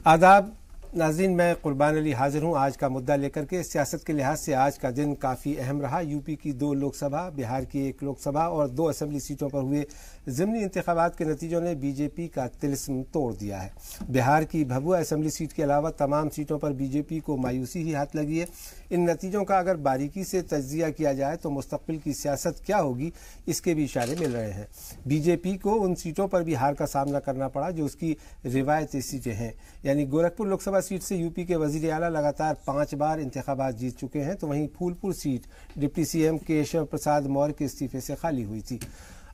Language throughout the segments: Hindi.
आदाब नाज़रीन, मैं कुर्बान अली हाजिर हूँ आज का मुद्दा लेकर के। सियासत के लिहाज से आज का दिन काफ़ी अहम रहा। यूपी की 2 लोकसभा, बिहार की 1 लोकसभा और 2 असेंबली सीटों पर हुए ज़िमनी इंतखाबात के नतीजों ने बीजेपी का तिलिस्म तोड़ दिया है। बिहार की भभुआ असेंबली सीट के अलावा तमाम सीटों पर बीजेपी को मायूसी ही हाथ लगी है। इन नतीजों का अगर बारीकी से तज्जिया किया जाए तो मुस्तकबिल की सियासत क्या होगी, इसके भी इशारे मिल रहे हैं। बीजेपी को उन सीटों पर भी हार का सामना करना पड़ा जो उसकी रिवायती सीटें हैं। यानी गोरखपुर लोकसभा सीट से यूपी के वजीर आला लगातार 5 बार इंतखाबात जीत चुके हैं, तो वहीं Phulpur seat deputy CM Keshav Prasad Maurya के इस्तीफे से खाली हुई थी।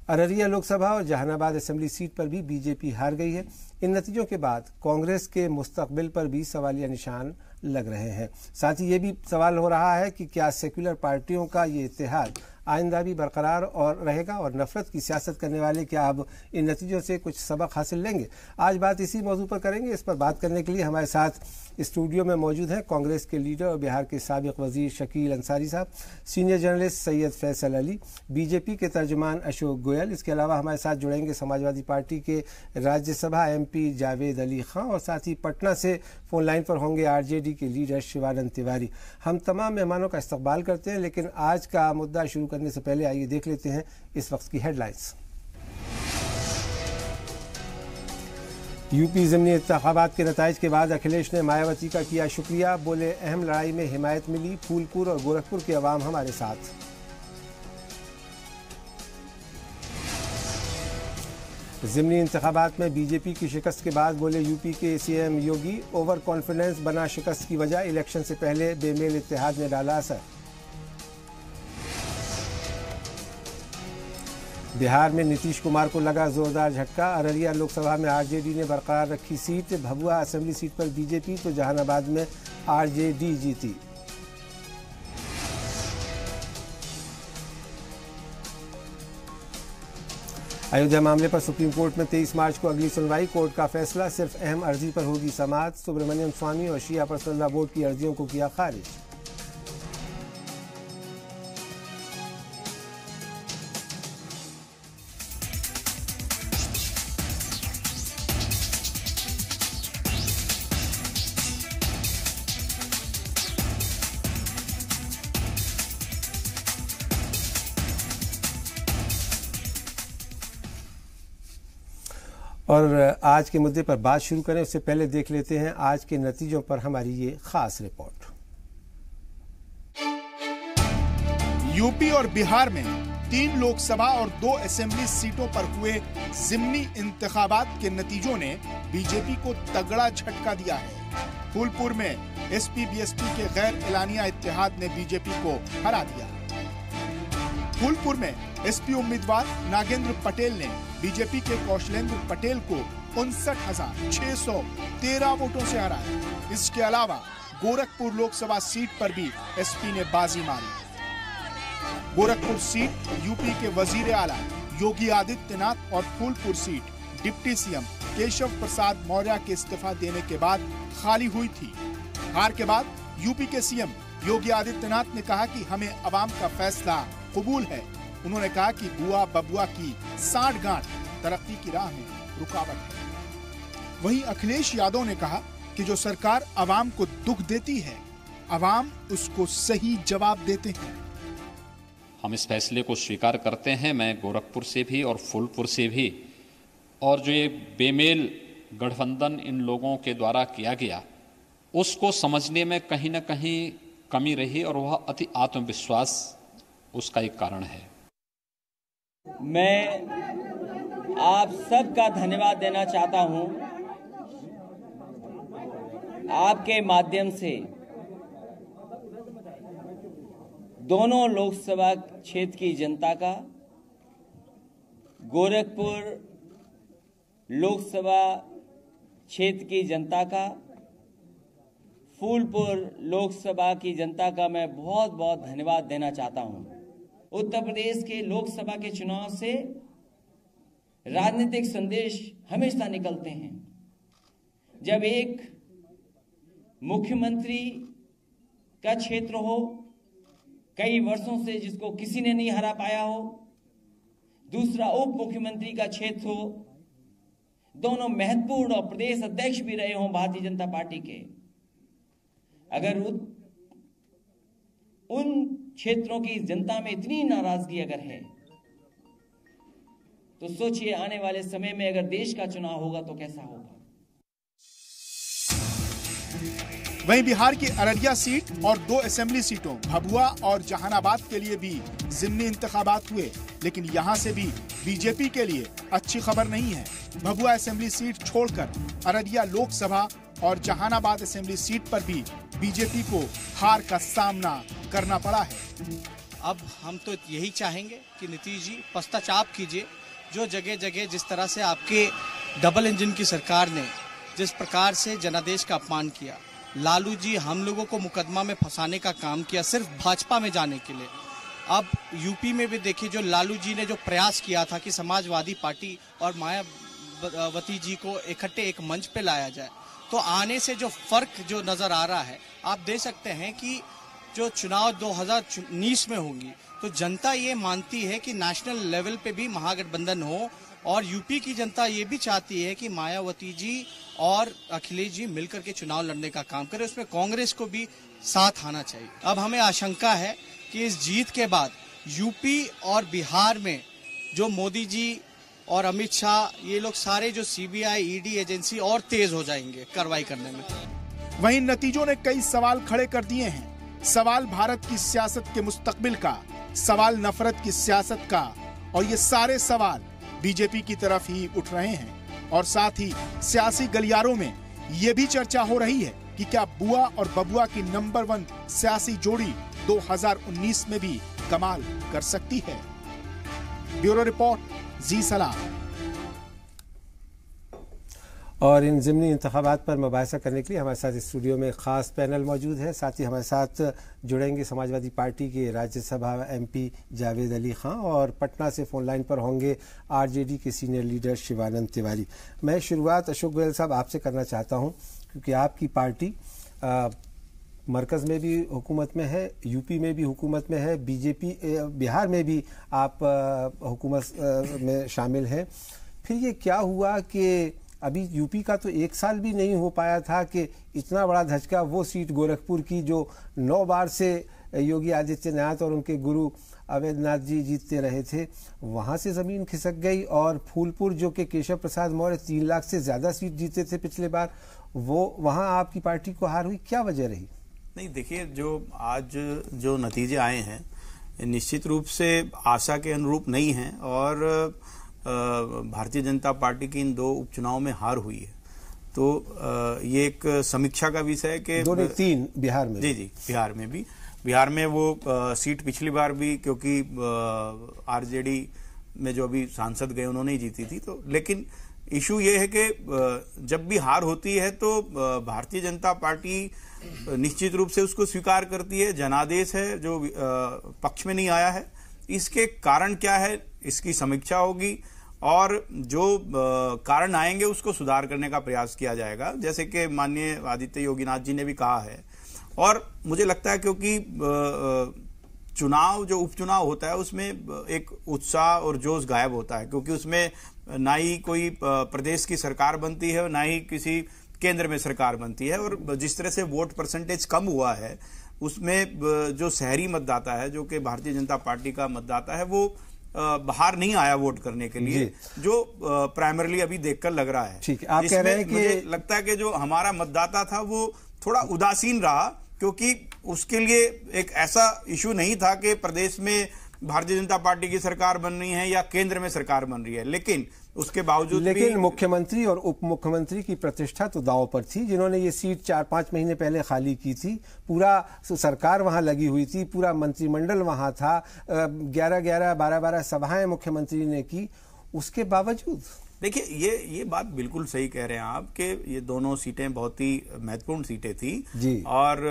अररिया लोकसभा और जहानाबाद असेंबली सीट पर भी बीजेपी हार गई है। इन नतीजों के बाद कांग्रेस के मुस्तकबिल पर भी सवालिया निशान लग रहे हैं। साथ ही ये भी सवाल हो रहा है कि क्या सेक्युलर पार्टियों का ये इत्तेहाद आइंदा भी बरकरार और रहेगा और नफरत की सियासत करने वाले क्या अब इन नतीजों से कुछ सबक हासिल लेंगे। आज बात इसी मौजू पर करेंगे। इस पर बात करने के लिए हमारे साथ स्टूडियो में मौजूद हैं कांग्रेस के लीडर और बिहार के साबिक वजीर शकील अंसारी साहब, senior journalist Syed Faisal Ali, BJP के तर्जुमान अशोक गोयल। इसके अलावा हमारे साथ जुड़ेंगे समाजवादी पार्टी के राज्यसभा एमपी जावेद अली खां और साथ ही पटना से फोन लाइन पर होंगे आरजेडी के लीडर शिवानंद तिवारी। हम तमाम मेहमानों का इस्तकबाल करते हैं, लेकिन आज का मुद्दा शुरू करने से पहले आइए देख लेते हैं इस वक्त की हेडलाइंस। यूपी ज़िमनी इंतखाबात के नताइज के बाद अखिलेश ने मायावती का किया शुक्रिया, बोले अहम लड़ाई में हिमायत मिली, फूलपुर और गोरखपुर के अवाम हमारे साथ। ज़िमनी इंतखाबात में बीजेपी की शिकस्त के बाद बोले यूपी के सीएम योगी, ओवर कॉन्फिडेंस बना शिकस्त की वजह, इलेक्शन से पहले बेमेल इत्तेहाद ने डाला असर। बिहार में नीतीश कुमार को लगा जोरदार झटका, अररिया लोकसभा में आरजेडी ने बरकरार रखी सीट, भभुआ असेंबली सीट पर बीजेपी तो जहानाबाद में आरजेडी जीती। अयोध्या मामले पर सुप्रीम कोर्ट में 23 मार्च को अगली सुनवाई, कोर्ट का फैसला, सिर्फ अहम अर्जी पर होगी समाअत। सुब्रमण्यम स्वामी और शिया पर्सनल लॉ बोर्ड की अर्जियों को किया खारिज। और आज के मुद्दे पर बात शुरू करें उससे पहले देख लेते हैं आज के नतीजों पर हमारी ये खास रिपोर्ट। यूपी और बिहार में 3 लोकसभा और 2 असेंबली सीटों पर हुए ज़िमनी इंतखाबात के नतीजों ने बीजेपी को तगड़ा झटका दिया है। फूलपुर में एसपी बीएसपी के गैर एलानिया इत्तेहाद ने बीजेपी को हरा दिया। फूलपुर में एसपी उम्मीदवार नागेंद्र पटेल ने बीजेपी के कौशलेंद्र पटेल को 59,613 वोटों से हराया। इसके अलावा गोरखपुर लोकसभा सीट पर भी एसपी ने बाजी मारी। गोरखपुर सीट यूपी के वजीर आला योगी आदित्यनाथ और Phulpur seat deputy CM Keshav Prasad Maurya के इस्तीफा देने के बाद खाली हुई थी। हार के बाद यूपी के सीएम योगी आदित्यनाथ ने कहा कि हमें अवाम का फैसला कबूल है। उन्होंने कहा कि बुआ बबुआ की साठगांठ तरक्की की राह में रुकावट है। वहीं अखिलेश यादव ने कहा कि जो सरकार अवाम को दुख देती है, अवाम उसको सही जवाब देते हैं। हम इस फैसले को स्वीकार करते हैं। मैं गोरखपुर से भी और फूलपुर से भी, और जो ये बेमेल गठबंधन इन लोगों के द्वारा किया गया उसको समझने में कहीं न कहीं कमी रही और वह अति आत्मविश्वास उसका एक कारण है। मैं आप सबका धन्यवाद देना चाहता हूं। आपके माध्यम से दोनों लोकसभा क्षेत्र की जनता का, गोरखपुर लोकसभा क्षेत्र की जनता का, फूलपुर लोकसभा की जनता का मैं बहुत बहुत धन्यवाद देना चाहता हूं। उत्तर प्रदेश के लोकसभा के चुनाव से राजनीतिक संदेश हमेशा निकलते हैं। जब एक मुख्यमंत्री का क्षेत्र हो, कई वर्षों से जिसको किसी ने नहीं हरा पाया हो, दूसरा उप मुख्यमंत्री का क्षेत्र हो, दोनों महत्वपूर्ण और प्रदेश अध्यक्ष भी रहे हों भारतीय जनता पार्टी के, अगर उन क्षेत्रों की जनता में इतनी नाराजगी अगर है, तो सोचिए आने वाले समय में अगर देश का चुनाव होगा तो कैसा होगा। वहीं बिहार की अररिया सीट और 2 असेंबली सीटों भभुआ और जहानाबाद के लिए भी ज़िमनी इंतखाबात हुए, लेकिन यहां से भी बीजेपी के लिए अच्छी खबर नहीं है। भभुआ असेंबली सीट छोड़कर अररिया लोकसभा और जहानाबाद असेंबली सीट पर भी बीजेपी को हार का सामना करना पड़ा है। अब हम तो यही चाहेंगे कि नीतीश जी पश्चाताप कीजिए। जो जगह जगह जिस तरह से आपके डबल इंजन की सरकार ने जिस प्रकार से जनादेश का अपमान किया, लालू जी हम लोगों को मुकदमा में फंसाने का काम किया सिर्फ भाजपा में जाने के लिए। अब यूपी में भी देखिए, जो लालू जी ने जो प्रयास किया था कि समाजवादी पार्टी और मायावती जी को इकट्ठे एक मंच पे लाया जाए, तो आने से जो फर्क जो नजर आ रहा है, आप देख सकते हैं कि जो चुनाव 2019 में होंगी तो जनता ये मानती है कि नेशनल लेवल पे भी महागठबंधन हो, और यूपी की जनता ये भी चाहती है कि मायावती जी और अखिलेश जी मिलकर के चुनाव लड़ने का काम करें, उसमें कांग्रेस को भी साथ आना चाहिए। अब हमें आशंका है कि इस जीत के बाद यूपी और बिहार में जो मोदी जी और अमित शाह ये लोग सारे जो सीबीआई ईडी एजेंसी और तेज हो जाएंगे कार्रवाई करने में। वहीं नतीजों ने कई सवाल खड़े कर दिए हैं। सवाल भारत की सियासत के मुस्तकबिल का, सवाल नफरत की सियासत का, और ये सारे सवाल बीजेपी की तरफ ही उठ रहे हैं। और साथ ही सियासी गलियारों में ये भी चर्चा हो रही है कि क्या बुआ और बबुआ की नंबर 1 सियासी जोड़ी 2019 में भी कमाल कर सकती है। ब्यूरो रिपोर्ट, जी सलाम। और इन ज़िमनी इंतखाबात पर मुबाहिसा करने के लिए हमारे साथ स्टूडियो में ख़ास पैनल मौजूद है। साथ ही हमारे साथ जुड़ेंगे समाजवादी पार्टी के राज्यसभा एमपी जावेद अली खां, और पटना से फ़ोन लाइन पर होंगे आरजेडी के सीनियर लीडर शिवानंद तिवारी। मैं शुरुआत अशोक गोयल साहब आपसे करना चाहता हूं, क्योंकि आपकी पार्टी मरकज़ में भी हुकूमत में है, यूपी में भी हुकूमत में है, बीजेपी बिहार में भी आप हुकूमत में शामिल हैं। फिर ये क्या हुआ कि अभी यूपी का तो 1 साल भी नहीं हो पाया था कि इतना बड़ा धचका, वो सीट गोरखपुर की जो 9 बार से योगी आदित्यनाथ और उनके गुरु अवैधनाथ जी जीतते रहे थे, वहाँ से ज़मीन खिसक गई। और फूलपुर जो कि केशव प्रसाद मौर्य 3 लाख से ज़्यादा सीट जीते थे पिछले बार, वो वहाँ आपकी पार्टी को हार हुई, क्या वजह रही? नहीं, देखिए, जो आज जो नतीजे आए हैं निश्चित रूप से आशा के अनुरूप नहीं हैं, और भारतीय जनता पार्टी की इन 2 उपचुनावों में हार हुई है। तो ये एक समीक्षा का विषय है कि 2-3 बिहार में, जी बिहार में भी, बिहार में वो सीट पिछली बार भी, क्योंकि आरजेडी में जो अभी सांसद गए उन्होंने ही जीती थी। तो लेकिन इशू ये है कि जब भी हार होती है तो भारतीय जनता पार्टी निश्चित रूप से उसको स्वीकार करती है। जनादेश है जो पक्ष में नहीं आया है, इसके कारण क्या है, इसकी समीक्षा होगी, और जो कारण आएंगे उसको सुधार करने का प्रयास किया जाएगा, जैसे कि माननीय आदित्य योगीनाथ जी ने भी कहा है। और मुझे लगता है क्योंकि चुनाव जो उपचुनाव होता है उसमें एक उत्साह और जोश गायब होता है, क्योंकि उसमें ना ही कोई प्रदेश की सरकार बनती है, ना ही किसी केंद्र में सरकार बनती है। और जिस तरह से वोट परसेंटेज कम हुआ है, उसमें जो शहरी मतदाता है, जो कि भारतीय जनता पार्टी का मतदाता है, वो बाहर नहीं आया वोट करने के लिए, जो प्राइमरीली अभी देखकर लग रहा है। ठीक है, आप कह रहे हैं कि मुझे लगता है कि जो हमारा मतदाता था वो थोड़ा उदासीन रहा, क्योंकि उसके लिए एक ऐसा इशू नहीं था कि प्रदेश में भारतीय जनता पार्टी की सरकार बन रही है या केंद्र में सरकार बन रही है, लेकिन उसके बावजूद भी मुख्यमंत्री और उप मुख्यमंत्री की प्रतिष्ठा तो दांव पर थी, जिन्होंने ये सीट 4-5 महीने पहले खाली की थी। पूरा सरकार वहां लगी हुई थी, पूरा मंत्रिमंडल वहां था, 11-11, 12-12 सभाएं मुख्यमंत्री ने की। उसके बावजूद देखिए, ये बात बिल्कुल सही कह रहे हैं आप कि ये दोनों सीटें बहुत ही महत्वपूर्ण सीटें थी जी, और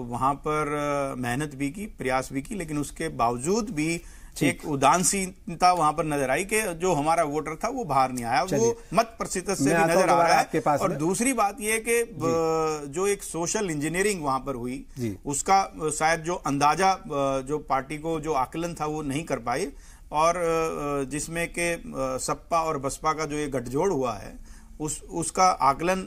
वहां पर मेहनत भी की, प्रयास भी की, लेकिन उसके बावजूद भी एक उदासीनता वहां पर नजर आई कि जो हमारा वोटर था वो बाहर नहीं आया, वो मत प्रतिशत से भी नजर आ रहा है। और दूसरी बात ये कि जो एक सोशल इंजीनियरिंग वहां पर हुई, उसका शायद जो अंदाजा जो पार्टी को जो आकलन था वो नहीं कर पाए, और जिसमें के सपा और बसपा का जो ये गठजोड़ हुआ है उसका आकलन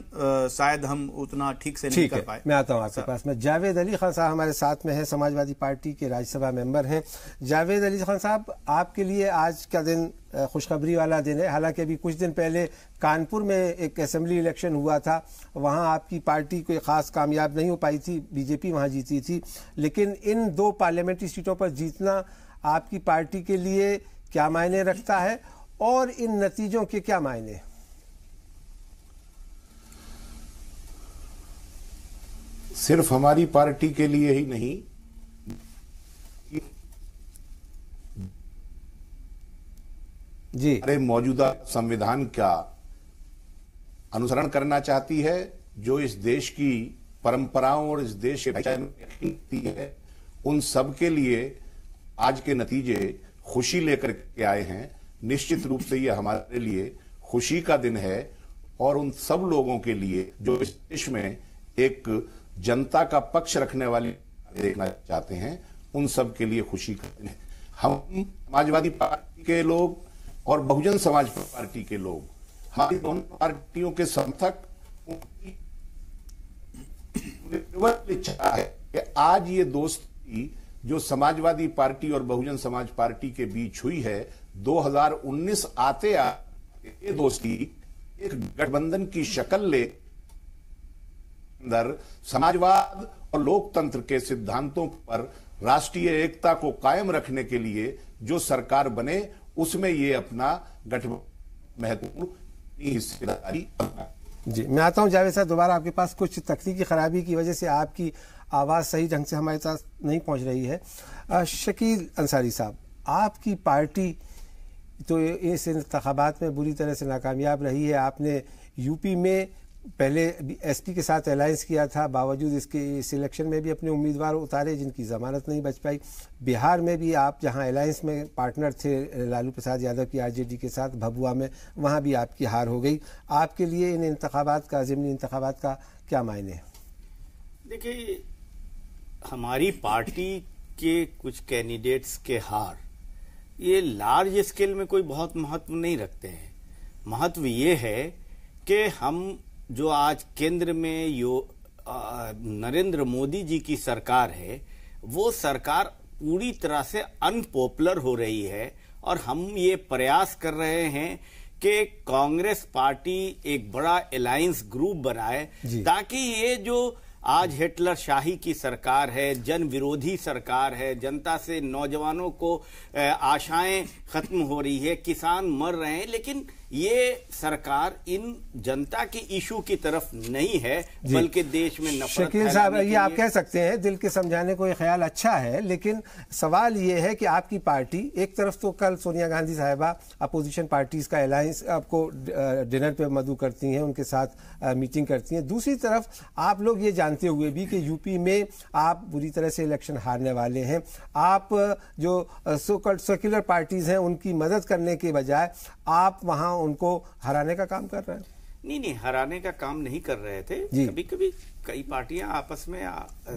शायद हम उतना ठीक से नहीं कर पाए। मैं आता हूं आपके पास में। जावेद अली खान साहब हमारे साथ में हैं, समाजवादी पार्टी के राज्यसभा मेंबर हैं। जावेद अली खान साहब, आपके लिए आज का दिन खुशखबरी वाला दिन है। हालांकि अभी कुछ दिन पहले कानपुर में एक असेंबली इलेक्शन हुआ था, वहां आपकी पार्टी कोई खास कामयाब नहीं हो पाई थी, बीजेपी वहां जीती थी। लेकिन इन 2 पार्लियामेंट्री सीटों पर जीतना आपकी पार्टी के लिए क्या मायने रखता है और इन नतीजों के क्या मायने? सिर्फ हमारी पार्टी के लिए ही नहीं, जी, हमारे मौजूदा संविधान का अनुसरण करना चाहती है, जो इस देश की परंपराओं और इस देश के भाईचारे में यकीन है, उन सब के लिए आज के नतीजे खुशी लेकर के आए हैं। निश्चित रूप से यह हमारे लिए खुशी का दिन है और उन सब लोगों के लिए जो इस देश में एक जनता का पक्ष रखने वाले देखना चाहते हैं, उन सब के लिए खुशी का दिन है। हम समाजवादी पार्टी के लोग और बहुजन समाज पार्टी के लोग, हमारी दोनों पार्टियों के समर्थक, इच्छा है कि आज ये दोस्ती जो समाजवादी पार्टी और बहुजन समाज पार्टी के बीच हुई है, 2019 आते ये दोस्ती एक गठबंधन की शक्ल ले, अंदर समाजवाद और लोकतंत्र के सिद्धांतों पर राष्ट्रीय एकता को कायम रखने के लिए जो सरकार बने, उसमें ये अपना गठबंधन महत्वपूर्ण हिस्सेदारी। जी, मैं आता हूं जावेद साहब दोबारा आपके पास। कुछ तकनीकी खराबी की वजह से आपकी आवाज़ सही ढंग से हमारे पास नहीं पहुंच रही है। शकील अंसारी साहब, आपकी पार्टी तो इस इंतखाबात में बुरी तरह से नाकामयाब रही है। आपने यूपी में पहले एसपी के साथ अलायंस किया था, बावजूद इसके इस इलेक्शन में भी अपने उम्मीदवार उतारे जिनकी जमानत नहीं बच पाई। बिहार में भी आप जहां अलायंस में पार्टनर थे लालू प्रसाद यादव की आरजेडी के साथ, भभुआ में, वहां भी आपकी हार हो गई। आपके लिए इन इंतखाबात का, ज़िमनी इंतखाबात का क्या मायने है? देखिए, हमारी पार्टी के कुछ कैंडिडेट्स के हार ये लार्ज स्केल में कोई बहुत महत्व नहीं रखते हैं। महत्व ये है कि हम जो आज केंद्र में नरेंद्र मोदी जी की सरकार है, वो सरकार पूरी तरह से अनपॉपुलर हो रही है और हम ये प्रयास कर रहे हैं कि कांग्रेस पार्टी एक बड़ा अलायंस ग्रुप बनाए, ताकि ये जो आज हिटलर शाही की सरकार है, जन विरोधी सरकार है, जनता से, नौजवानों को आशाएं खत्म हो रही है, किसान मर रहे हैं, लेकिन ये सरकार इन जनता के इशू की तरफ नहीं है, बल्कि देश में नफरत। शकील साहब, ये आप कह सकते हैं दिल के समझाने को ये ख्याल अच्छा है, लेकिन सवाल ये है कि आपकी पार्टी एक तरफ तो कल सोनिया गांधी साहिबा अपोजिशन पार्टीज का अलायंस आपको डिनर पे मदऊ करती हैं, उनके साथ मीटिंग करती हैं, दूसरी तरफ आप लोग ये जानते हुए भी कि यूपी में आप बुरी तरह से इलेक्शन हारने वाले हैं, आप जो सेक्युलर पार्टीज हैं उनकी मदद करने के बजाय आप वहां उनको हराने का काम कर रहे हैं। नहीं, हराने का काम नहीं कर रहे थे। कभी कभी कई पार्टियां आपस में,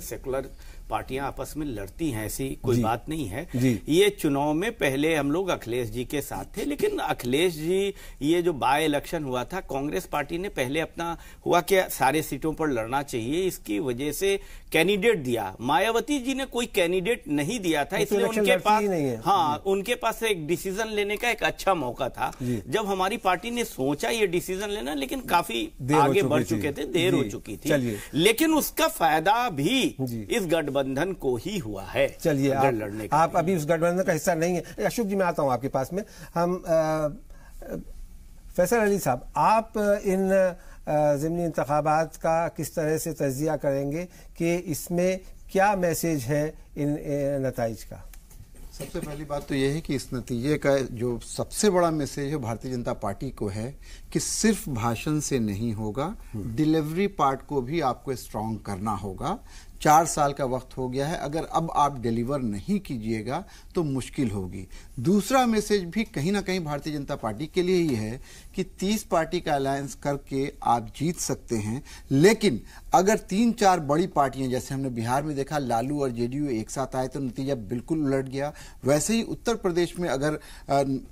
सेकुलर पार्टियां आपस में लड़ती हैं, ऐसी कोई बात नहीं है। ये चुनाव में पहले हम लोग अखिलेश जी के साथ थे, लेकिन अखिलेश जी, ये जो बाय इलेक्शन हुआ था, कांग्रेस पार्टी ने पहले अपना हुआ कि सारे सीटों पर लड़ना चाहिए, इसकी वजह से कैंडिडेट दिया। मायावती जी ने कोई कैंडिडेट नहीं दिया था, इसलिए उनके पास उनके पास एक डिसीजन लेने का एक अच्छा मौका था। जब हमारी पार्टी ने सोचा ये डिसीजन लेना, लेकिन काफी आगे बढ़ चुके थे, देर हो चुकी थी, लेकिन उसका फायदा भी इस गठबंधन को ही हुआ है। चलिए, आप अभी उस गठबंधन का हिस्सा नहीं है। अशोक जी, मैं आता हूं आपके पास में। हम फैसल अली साहब, आप इन ज़िमनी इंतखाबात का किस तरह से तज्जिया करेंगे कि इसमें क्या मैसेज है इन नताइज का? सबसे पहली बात तो यह है कि इस नतीजे का जो सबसे बड़ा मैसेज है भारतीय जनता पार्टी को है कि सिर्फ भाषण से नहीं होगा, डिलीवरी पार्ट को भी आपको स्ट्रांग करना होगा, 4 साल का वक्त हो गया है, अगर अब आप डिलीवर नहीं कीजिएगा तो मुश्किल होगी। दूसरा मैसेज भी कहीं ना कहीं भारतीय जनता पार्टी के लिए ही है कि 30 पार्टी का अलायंस करके आप जीत सकते हैं, लेकिन अगर 3-4 बड़ी पार्टियां, जैसे हमने बिहार में देखा लालू और जेडीयू एक साथ आए तो नतीजा बिल्कुल उलट गया, वैसे ही उत्तर प्रदेश में अगर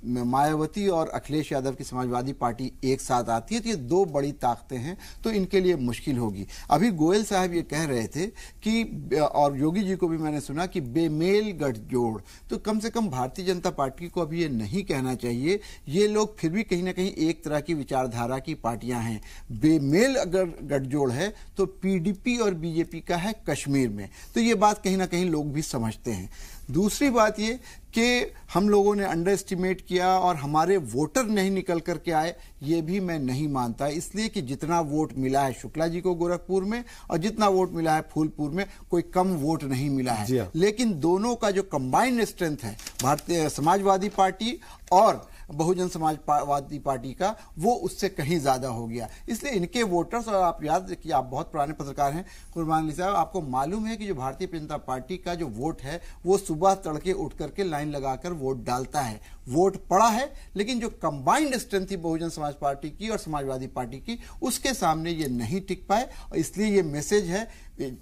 मायावती और अखिलेश यादव की समाजवादी पार्टी एक साथ आती है तो ये 2 बड़ी ताकतें हैं, तो इनके लिए मुश्किल होगी। अभी गोयल साहब ये कह रहे थे कि, और योगी जी को भी मैंने सुना कि बेमेल गठजोड़, तो कम से कम भारतीय जनता पार्टी को अभी ये नहीं कहना चाहिए। ये लोग फिर भी कहीं ना कहीं एक तरह की विचारधारा की पार्टियां हैं। बेमेल अगर गठजोड़ है तो पीडीपी और बीजेपी का है कश्मीर में, तो ये बात कहीं ना कहीं लोग भी समझते हैं। दूसरी बात ये कि हम लोगों ने अंडर एस्टिमेट किया और हमारे वोटर नहीं निकल करके आए, ये भी मैं नहीं मानता, इसलिए कि जितना वोट मिला है शुक्ला जी को गोरखपुर में और जितना वोट मिला है फूलपुर में, कोई कम वोट नहीं मिला है। लेकिन दोनों का जो कंबाइंड स्ट्रेंथ है भारतीय समाजवादी पार्टी और बहुजन समाजवादी पार्टी का, वो उससे कहीं ज्यादा हो गया। इसलिए इनके वोटर्स, और आप याद रखिए, आप बहुत पुराने पत्रकार हैं कुर्बान अली साहब, आपको मालूम है कि जो भारतीय जनता पार्टी का जो वोट है वो सुबह तड़के उठ करके लाइन लगाकर वोट डालता है। वोट पड़ा है, लेकिन जो कंबाइंड स्ट्रेंथ थी बहुजन समाज पार्टी की और समाजवादी पार्टी की, उसके सामने ये नहीं टिक पाए। और इसलिए ये मैसेज है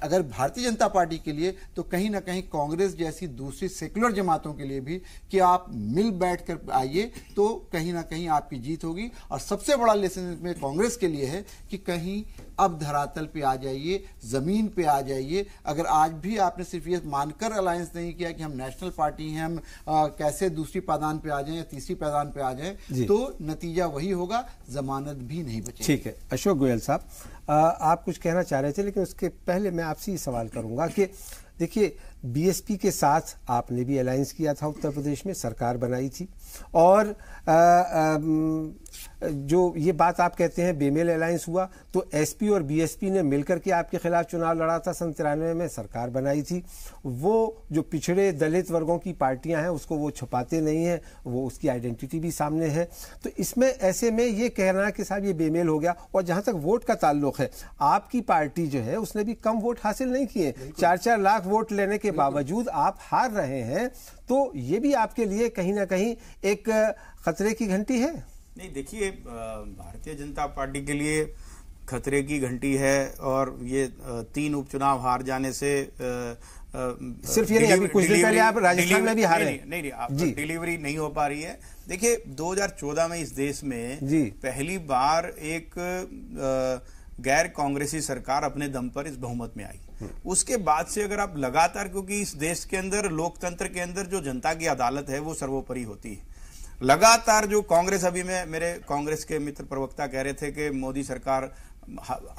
अगर भारतीय जनता पार्टी के लिए तो कहीं ना कहीं कांग्रेस जैसी दूसरी सेकुलर जमातों के लिए भी कि आप मिल बैठ कर आइए तो कहीं ना कहीं आपकी जीत होगी। और सबसे बड़ा लेसन इसमें कांग्रेस के लिए है कि कहीं अब धरातल पे आ जाइए, जमीन पे आ जाइए। अगर आज भी आपने सिर्फ ये मानकर अलायंस नहीं किया कि हम नेशनल पार्टी हैं, हम कैसे दूसरी पायदान पे आ जाएं या तीसरी पायदान पे आ जाएं, तो नतीजा वही होगा, जमानत भी नहीं बचेगी। ठीक है, अशोक गोयल साहब, आप कुछ कहना चाह रहे थे, लेकिन उसके पहले मैं आपसे ये सवाल करूंगा कि देखिए, बीएसपी के साथ आपने भी अलायंस किया था, उत्तर प्रदेश में सरकार बनाई थी, और जो ये बात आप कहते हैं बेमेल अलायंस हुआ, तो एसपी और बीएसपी ने मिलकर के आपके खिलाफ चुनाव लड़ा था, 93 में सरकार बनाई थी। वो जो पिछड़े दलित वर्गों की पार्टियां हैं उसको वो छुपाते नहीं हैं, वो उसकी आइडेंटिटी भी सामने है। तो इसमें ऐसे में ये कहना कि साहब ये बेमेल हो गया। और जहां तक वोट का ताल्लुक है, आपकी पार्टी जो है उसने भी कम वोट हासिल नहीं किए, 4-4 लाख वोट लेने के बावजूद आप हार रहे हैं, तो ये भी आपके लिए कहीं ना कहीं एक खतरे की घंटी है। नहीं, देखिए, भारतीय जनता पार्टी के लिए खतरे की घंटी है, और ये 3 उपचुनाव हार जाने से सिर्फ ये नहीं, अभी कुछ दिन पहले आप राजस्थान में भी हारे। नहीं, डिलीवरी नहीं हो पा रही है। देखिए, 2014 में इस देश में पहली बार एक गैर कांग्रेसी सरकार अपने दम पर इस बहुमत में आई। उसके बाद से अगर आप लगातार, क्योंकि इस देश के अंदर लोकतंत्र के अंदर जो जनता की अदालत है वो सर्वोपरि होती है, लगातार जो कांग्रेस, अभी मेरे कांग्रेस के मित्र प्रवक्ता कह रहे थे कि मोदी सरकार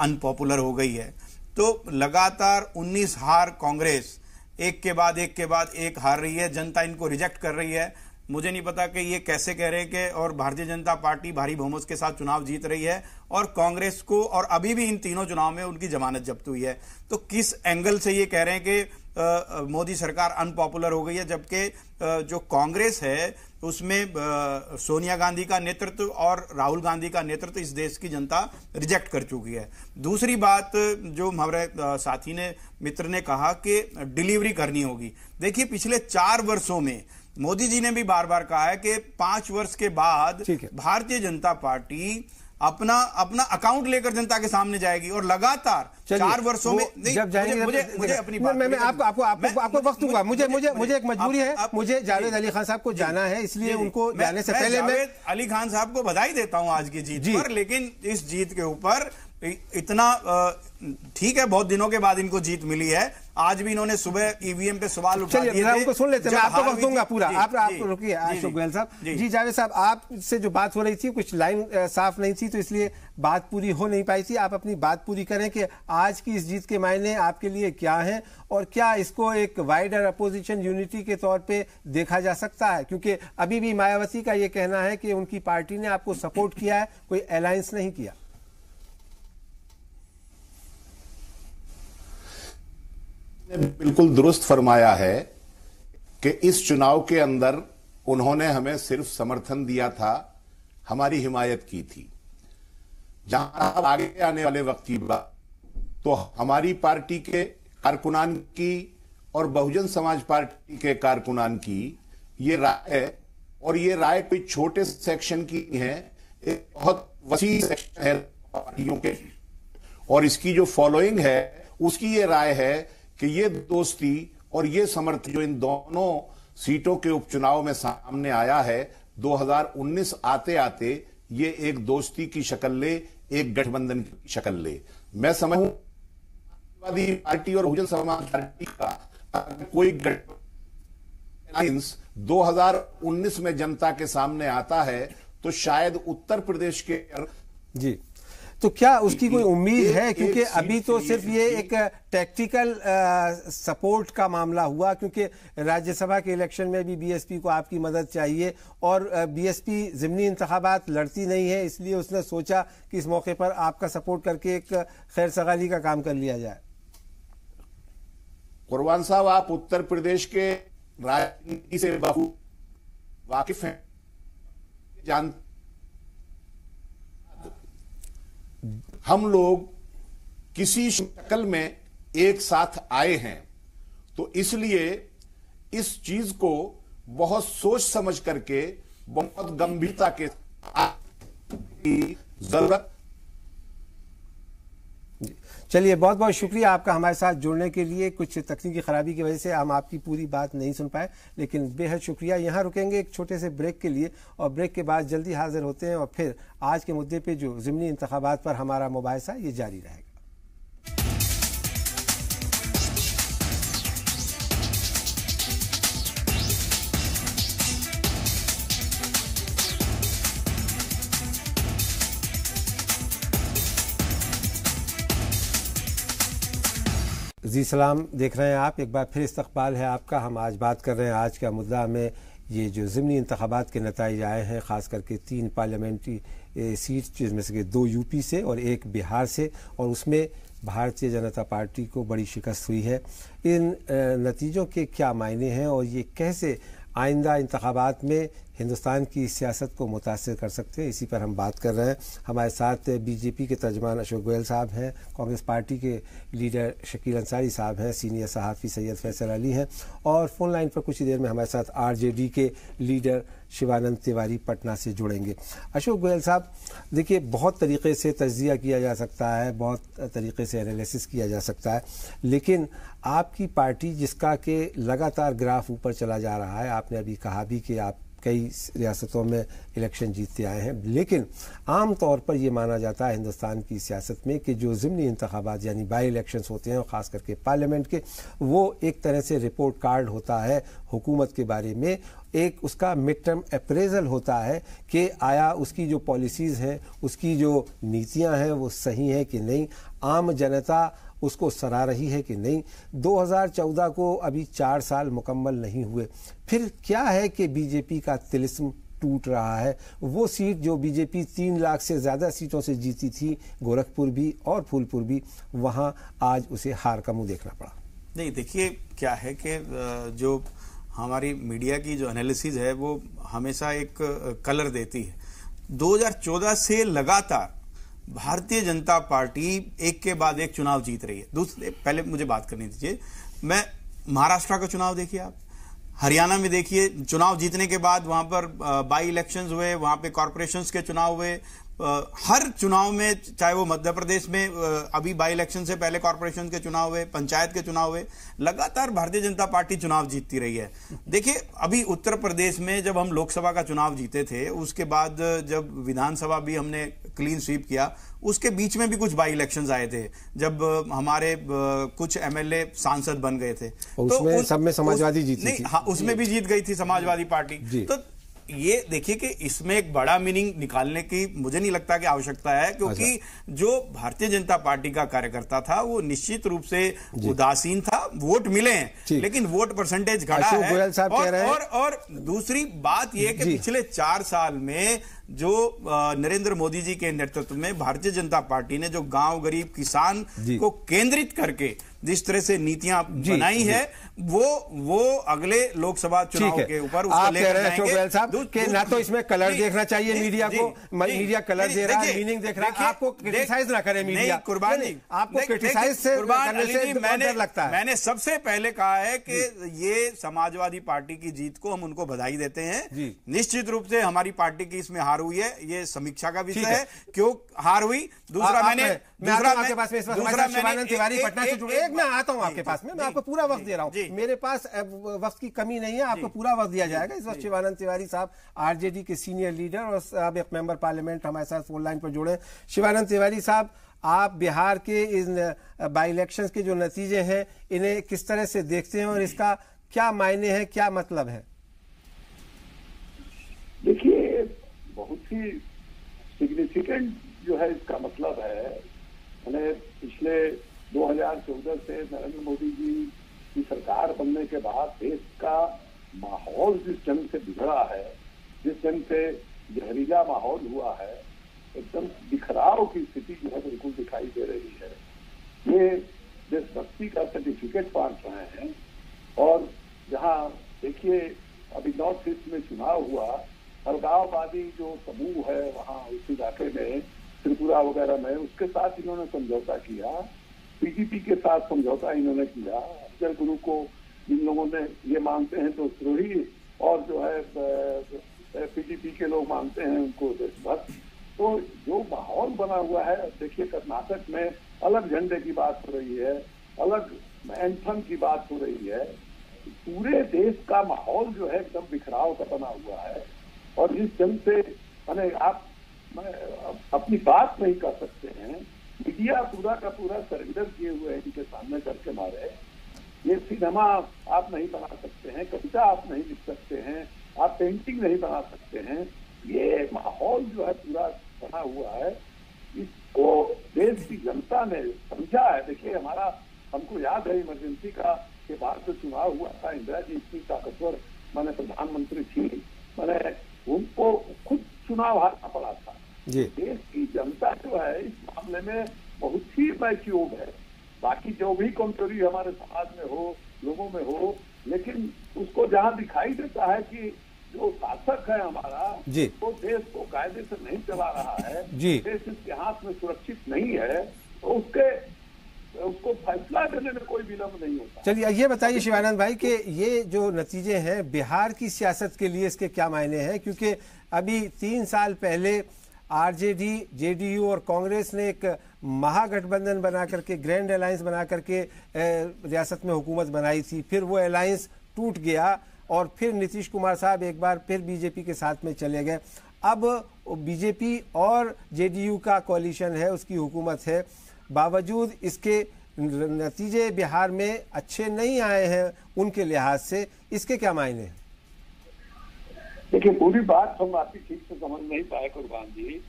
अनपॉपुलर हो गई है, तो लगातार 19 हार कांग्रेस एक के बाद एक हार रही है, जनता इनको रिजेक्ट कर रही है। मुझे नहीं पता कि ये कैसे कह रहे हैं कि, और भारतीय जनता पार्टी भारी बहुमत के साथ चुनाव जीत रही है और कांग्रेस को, और अभी भी इन तीनों चुनाव में उनकी जमानत जब्त हुई है, तो किस एंगल से ये कह रहे हैं कि मोदी सरकार अनपॉपुलर हो गई है, जबकि जो कांग्रेस है उसमें सोनिया गांधी का नेतृत्व और राहुल गांधी का नेतृत्व इस देश की जनता रिजेक्ट कर चुकी है। दूसरी बात जो हमारे साथी ने, मित्र ने कहा कि डिलीवरी करनी होगी। देखिए, पिछले 4 वर्षों में मोदी जी ने भी बार बार कहा है कि 5 वर्ष के बाद भारतीय जनता पार्टी अपना अकाउंट लेकर जनता के सामने जाएगी, और लगातार 4 वर्षों में जब जाएंगे, मुझे अपनी बात, मैं आपको वक्त दूंगा, मुझे एक मजबूरी है, मुझे जावेद अली खान साहब को जाना है, इसलिए उनको जाने से पहले मैं जावेद अली खान साहब को बधाई देता हूं आज की जीत पर। लेकिन इस जीत के ऊपर इतना ठीक है, बहुत दिनों के बाद इनको जीत मिली है। आज भी इन्होंने सुबह ईवीएम पे सवाल उठा दिए थे। उनको सुन लेते हैं, मैं आपको वक्त दूंगा पूरा। आप रुकिए अशोक गोयल साहब। जी जावेद साहब, आपसे जो बात हो रही थी कुछ लाइन साफ नहीं थी, तो इसलिए बात पूरी हो नहीं पाई थी। आप अपनी बात पूरी करें कि आज की इस जीत के मायने आपके लिए क्या है, और क्या इसको एक वाइडर अपोजिशन यूनिटी के तौर पे देखा जा सकता है, क्योंकि अभी भी मायावती का ये कहना है कि उनकी पार्टी ने आपको सपोर्ट किया है, कोई अलायंस नहीं किया। बिल्कुल दुरुस्त फरमाया है कि इस चुनाव के अंदर उन्होंने हमें सिर्फ समर्थन दिया था, हमारी हिमायत की थी। जहां आगे आने वाले वक्त की बात, तो हमारी पार्टी के कारकुनान की और बहुजन समाज पार्टी के कारकुनान की ये राय है, और ये राय कोई छोटे सेक्शन की है, एक बहुत वसी सेक्शन है पार्टियों के, और इसकी जो फॉलोइंग है उसकी ये राय है कि ये दोस्ती और ये समर्थन जो इन दोनों सीटों के उपचुनाव में सामने आया है, 2019 आते आते ये एक दोस्ती की शक्ल ले, एक गठबंधन की शक्ल ले। मैं समझूं समाजवादी पार्टी और बहुजन समाज पार्टी का कोई गठबंधन 2019 में जनता के सामने आता है तो शायद उत्तर प्रदेश के जी, तो क्या उसकी कोई उम्मीद है? क्योंकि अभी तो सिर्फ ये एक टैक्टिकल सपोर्ट का मामला हुआ, क्योंकि राज्यसभा के इलेक्शन में भी बीएसपी को आपकी मदद चाहिए और बीएसपी ज़िमनी इंतखाबात लड़ती नहीं है, इसलिए उसने सोचा कि इस मौके पर आपका सपोर्ट करके एक खैर सगाली का काम कर लिया जाए। कुरबान साहब, आप उत्तर प्रदेश के राजनीति से बहु वाकिफ हैं, जानते हम लोग किसी शक्ल में एक साथ आए हैं, तो इसलिए इस चीज को बहुत सोच समझ करके, बहुत गंभीरता के जरूरत। चलिए, बहुत बहुत शुक्रिया आपका हमारे साथ जुड़ने के लिए। कुछ तकनीकी खराबी की वजह से हम आपकी पूरी बात नहीं सुन पाए, लेकिन बेहद शुक्रिया। यहाँ रुकेंगे एक छोटे से ब्रेक के लिए, और ब्रेक के बाद जल्दी हाजिर होते हैं और फिर आज के मुद्दे पे जो ज़िमनी इंतखाबात पर हमारा मुबाहिसा ये जारी रहेगा। जी सलाम, देख रहे हैं आप, एक बार फिर इस्तकबाल है आपका। हम आज बात कर रहे हैं, आज का मुद्दा में ये जो ज़िमनी इंतखाबात के नताइज आए हैं, ख़ास करके 3 पार्लियामेंट्री सीट, जिसमें से 2 यूपी से और 1 बिहार से, और उसमें भारतीय जनता पार्टी को बड़ी शिकस्त हुई है। इन नतीजों के क्या मायने हैं और ये कैसे आइंदा इंतखाबात में हिंदुस्तान की सियासत को मुतासिर कर सकते हैं, इसी पर हम बात कर रहे हैं। हमारे साथ बीजेपी के तर्जमान अशोक गोयल साहब हैं, कांग्रेस पार्टी के लीडर शकील अंसारी साहब हैं, सीनियर सहाफ़ी सैयद फैसल अली हैं, और फ़ोन लाइन पर कुछ ही देर में हमारे साथ आरजेडी के लीडर शिवानंद तिवारी पटना से जुड़ेंगे। अशोक गोयल साहब, देखिए, बहुत तरीके से तज्जिया किया जा सकता है, बहुत तरीके से एनालिसिस किया जा सकता है, लेकिन आपकी पार्टी जिसका कि लगातार ग्राफ ऊपर चला जा रहा है, आपने अभी कहा भी कि आप कई रियासतों में इलेक्शन जीतते आए हैं, लेकिन आम तौर पर यह माना जाता है हिंदुस्तान की सियासत में कि जो ज़िमनी इंतखाबात यानी बाई इलेक्शंस होते हैं, और ख़ास करके पार्लियामेंट के, वो एक तरह से रिपोर्ट कार्ड होता है हुकूमत के बारे में, एक उसका मिड टर्म अप्रेजल होता है कि आया उसकी जो पॉलिसीज़ हैं, उसकी जो नीतियां हैं वो सही हैं कि नहीं, आम जनता उसको सराह रही है कि नहीं। 2014 को अभी 4 साल मुकम्मल नहीं हुए, फिर क्या है कि बीजेपी का तिलिस्म टूट रहा है? वो सीट जो बीजेपी 3 लाख से ज़्यादा सीटों से जीती थी, गोरखपुर भी और फूलपुर भी, वहाँ आज उसे हार का मुंह देखना पड़ा। नहीं, देखिए क्या है कि जो हमारी मीडिया की जो एनालिसिस है वो हमेशा एक कलर देती है। 2014 से लगातार भारतीय जनता पार्टी एक के बाद एक चुनाव जीत रही है। दूसरे, पहले मुझे बात करनी दीजिए, मैं महाराष्ट्र का चुनाव देखिए, आप हरियाणा में देखिए, चुनाव जीतने के बाद वहां पर बाई इलेक्शंस हुए, वहां पे कॉर्पोरेशंस के चुनाव हुए, हर चुनाव में, चाहे वो मध्य प्रदेश में अभी बाई इलेक्शन से पहले कॉर्पोरेशन के चुनाव हुए, पंचायत के चुनाव हुए, लगातार भारतीय जनता पार्टी चुनाव जीतती रही है। देखिए, अभी उत्तर प्रदेश में जब हम लोकसभा का चुनाव जीते थे, उसके बाद जब विधानसभा भी हमने क्लीन स्वीप किया, उसके बीच में भी कुछ बाई इलेक्शंस आए थे, जब हमारे कुछ एमएलए सांसद बन गए थे, तो सब में समाजवादी जीती थी। हाँ, उसमें भी जीत गई थी समाजवादी पार्टी। तो ये देखिए कि इसमें एक बड़ा मीनिंग निकालने की मुझे नहीं लगता कि आवश्यकता है, क्योंकि जो भारतीय जनता पार्टी का कार्यकर्ता था वो निश्चित रूप से उदासीन था। वोट मिले हैं, लेकिन वोट परसेंटेज घटा है। और दूसरी बात यह कि पिछले 4 साल में जो नरेंद्र मोदी जी के नेतृत्व में भारतीय जनता पार्टी ने जो गांव, गरीब, किसान को केंद्रित करके जिस तरह से नीतियां बनाई है वो अगले लोकसभा चुनाव के ऊपर आप कह रहे हैं चौबेल साहब कि ना तो इसमें कलर देखना चाहिए मीडिया को, मीडिया कलर दे रहा है, मीनिंग देख रहा है, आपको क्रिटिसाइज ना करे मीडिया, कुर्बानी आपको क्रिटिसाइज से करने से डर लगता है। मैंने सबसे पहले कहा है कि ये समाजवादी पार्टी की जीत को हम उनको बधाई देते हैं। निश्चित रूप से हमारी पार्टी की इसमें हार हुई है, ये समीक्षा का विषय है, क्यों हार हुई। दूसरा आपके पास में शिवानंद तिवारी पटना से जुड़े, एक मैं आता हूं आपके पास में, मैं आपको पूरा वक्त दे रहा हूं, मेरे पास वक्त की कमी नहीं है, आपको पूरा वक्त दिया जाएगा। इस वक्त शिवानंद तिवारी साहब आरजेडी के सीनियर लीडर और अब एक मेंबर पार्लियामेंट हमारे साथ फोन लाइन पर जुड़े। शिवानंद तिवारी साहब, आप बिहार के इन बाई इलेक्शंस के जो नतीजे हैं इन्हें किस तरह से देखते हैं और इसका क्या मायने है, क्या मतलब है? देखिए, बहुत ही सिग्निफिकेंट जो है इसका मतलब है, मैंने पिछले 2014 से नरेंद्र मोदी जी की सरकार बनने के बाद देश का माहौल जिस ढंग से बिगड़ा है, जिस ढंग से जहरीला माहौल हुआ है, एकदम बिखराव की स्थिति जो है बिल्कुल दिखाई दे रही है। ये देशभक्ति का सर्टिफिकेट बांट रहे हैं। और जहाँ देखिए अभी नॉर्थ ईस्ट में चुनाव हुआ, अलगाववादी जो समूह है वहाँ उस इलाके में त्रिपुरा वगैरह में, उसके साथ इन्होंने समझौता किया, पीडीपी के साथ समझौता इन्होंने किया। अफजल गुरु को इन लोगों ने ये मानते हैं तो द्रोही, और जो है पीडीपी के लोग मानते हैं उनको देशभक्त। तो जो माहौल बना हुआ है, देखिए कर्नाटक में अलग झंडे की बात हो रही है, अलग एंथम की बात हो रही है, पूरे देश का माहौल जो है एकदम बिखराव का बना हुआ है। और जिस ढंग से मैंने आप अपनी बात नहीं कर सकते हैं, मीडिया पूरा का पूरा सरेंडर किए हुए हैं इनके सामने करके मारे। ये सिनेमा आप नहीं बना सकते हैं, कविता आप नहीं लिख सकते हैं, आप पेंटिंग नहीं बना सकते हैं। ये माहौल जो है पूरा बना हुआ है, इसको देश की जनता ने समझा है। देखिए हमको याद है इमरजेंसी का के बाद जो चुनाव हुआ था, इंदिरा जी इतनी ताकतवर मैंने प्रधानमंत्री थी, मैंने उनको खुद चुनाव हारना पड़ा था। देश की जनता जो है इस मामले में बहुत ही मैच्योर्ड है। बाकी जो भी कमजोरी हमारे समाज में हो, लोगों में हो, लेकिन उसको जहां दिखाई देता है कि जो शासक है हमारा वो देश को कायदे से नहीं चला रहा है, देश इसके हाथ में सुरक्षित नहीं है, तो उसको फैसला देने में कोई विलंब नहीं होता। चलिए ये बताइए शिवानंद भाई कि ये जो नतीजे हैं बिहार की सियासत के लिए इसके क्या मायने हैं? क्योंकि अभी 3 साल पहले आरजेडी, जेडीयू और कांग्रेस ने एक महागठबंधन बना करके, ग्रैंड अलायंस बना करके रियासत में हुकूमत बनाई थी। फिर वो अलायंस टूट गया और फिर नीतीश कुमार साहब एक बार फिर बीजेपी के साथ में चले गए। अब बीजेपी और जेडीयू का कोalition है, उसकी हुकूमत है, बावजूद इसके नतीजे बिहार में अच्छे नहीं आए हैं उनके लिहाज से। इसके क्या मायने हैं? देखिए, पूरी बात हम आपकी ठीक से समझ नहीं पाए कुर्बान जी,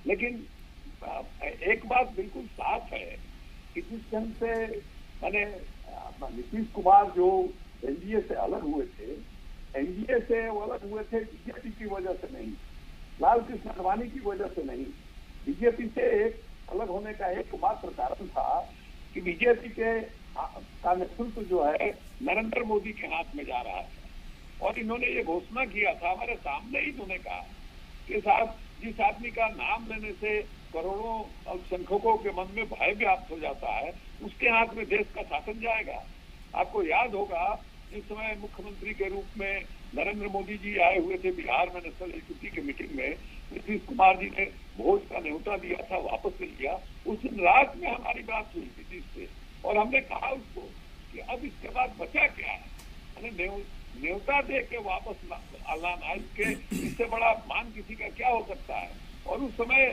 लेकिन एक बात बिल्कुल साफ है कि जिस ढंग से मैंने नीतीश कुमार जो एनडीए से अलग हुए थे, एनडीए से वो अलग हुए थे बीजेपी की वजह से नहीं, लाल कृष्ण आडवाणी की वजह से नहीं। बीजेपी से एक अलग होने का एकमात्र कारण था कि बीजेपी का नेतृत्व जो है नरेंद्र मोदी के हाथ में जा रहा है। और इन्होंने ये घोषणा किया था, हमारे सामने ही इन्होंने कहा कि साहब जिस आदमी का नाम लेने से करोड़ों अल्पसंख्यकों के मन में भय व्याप्त हो जाता है, उसके हाथ में देश का शासन जाएगा। आपको याद होगा जिस समय मुख्यमंत्री के रूप में नरेंद्र मोदी जी आए हुए थे बिहार में नेशनल इक्विटी की मीटिंग में, नीतीश कुमार जी ने भोज का न्योता दिया था, वापस ले लिया। उस दिन रात में हमारी बात हुई नीतीश से और हमने कहा उसको कि अब इसके बाद बचा क्या है, न्योता दे के वापस लाना, इससे बड़ा अपमान किसी का क्या हो सकता है। और उस समय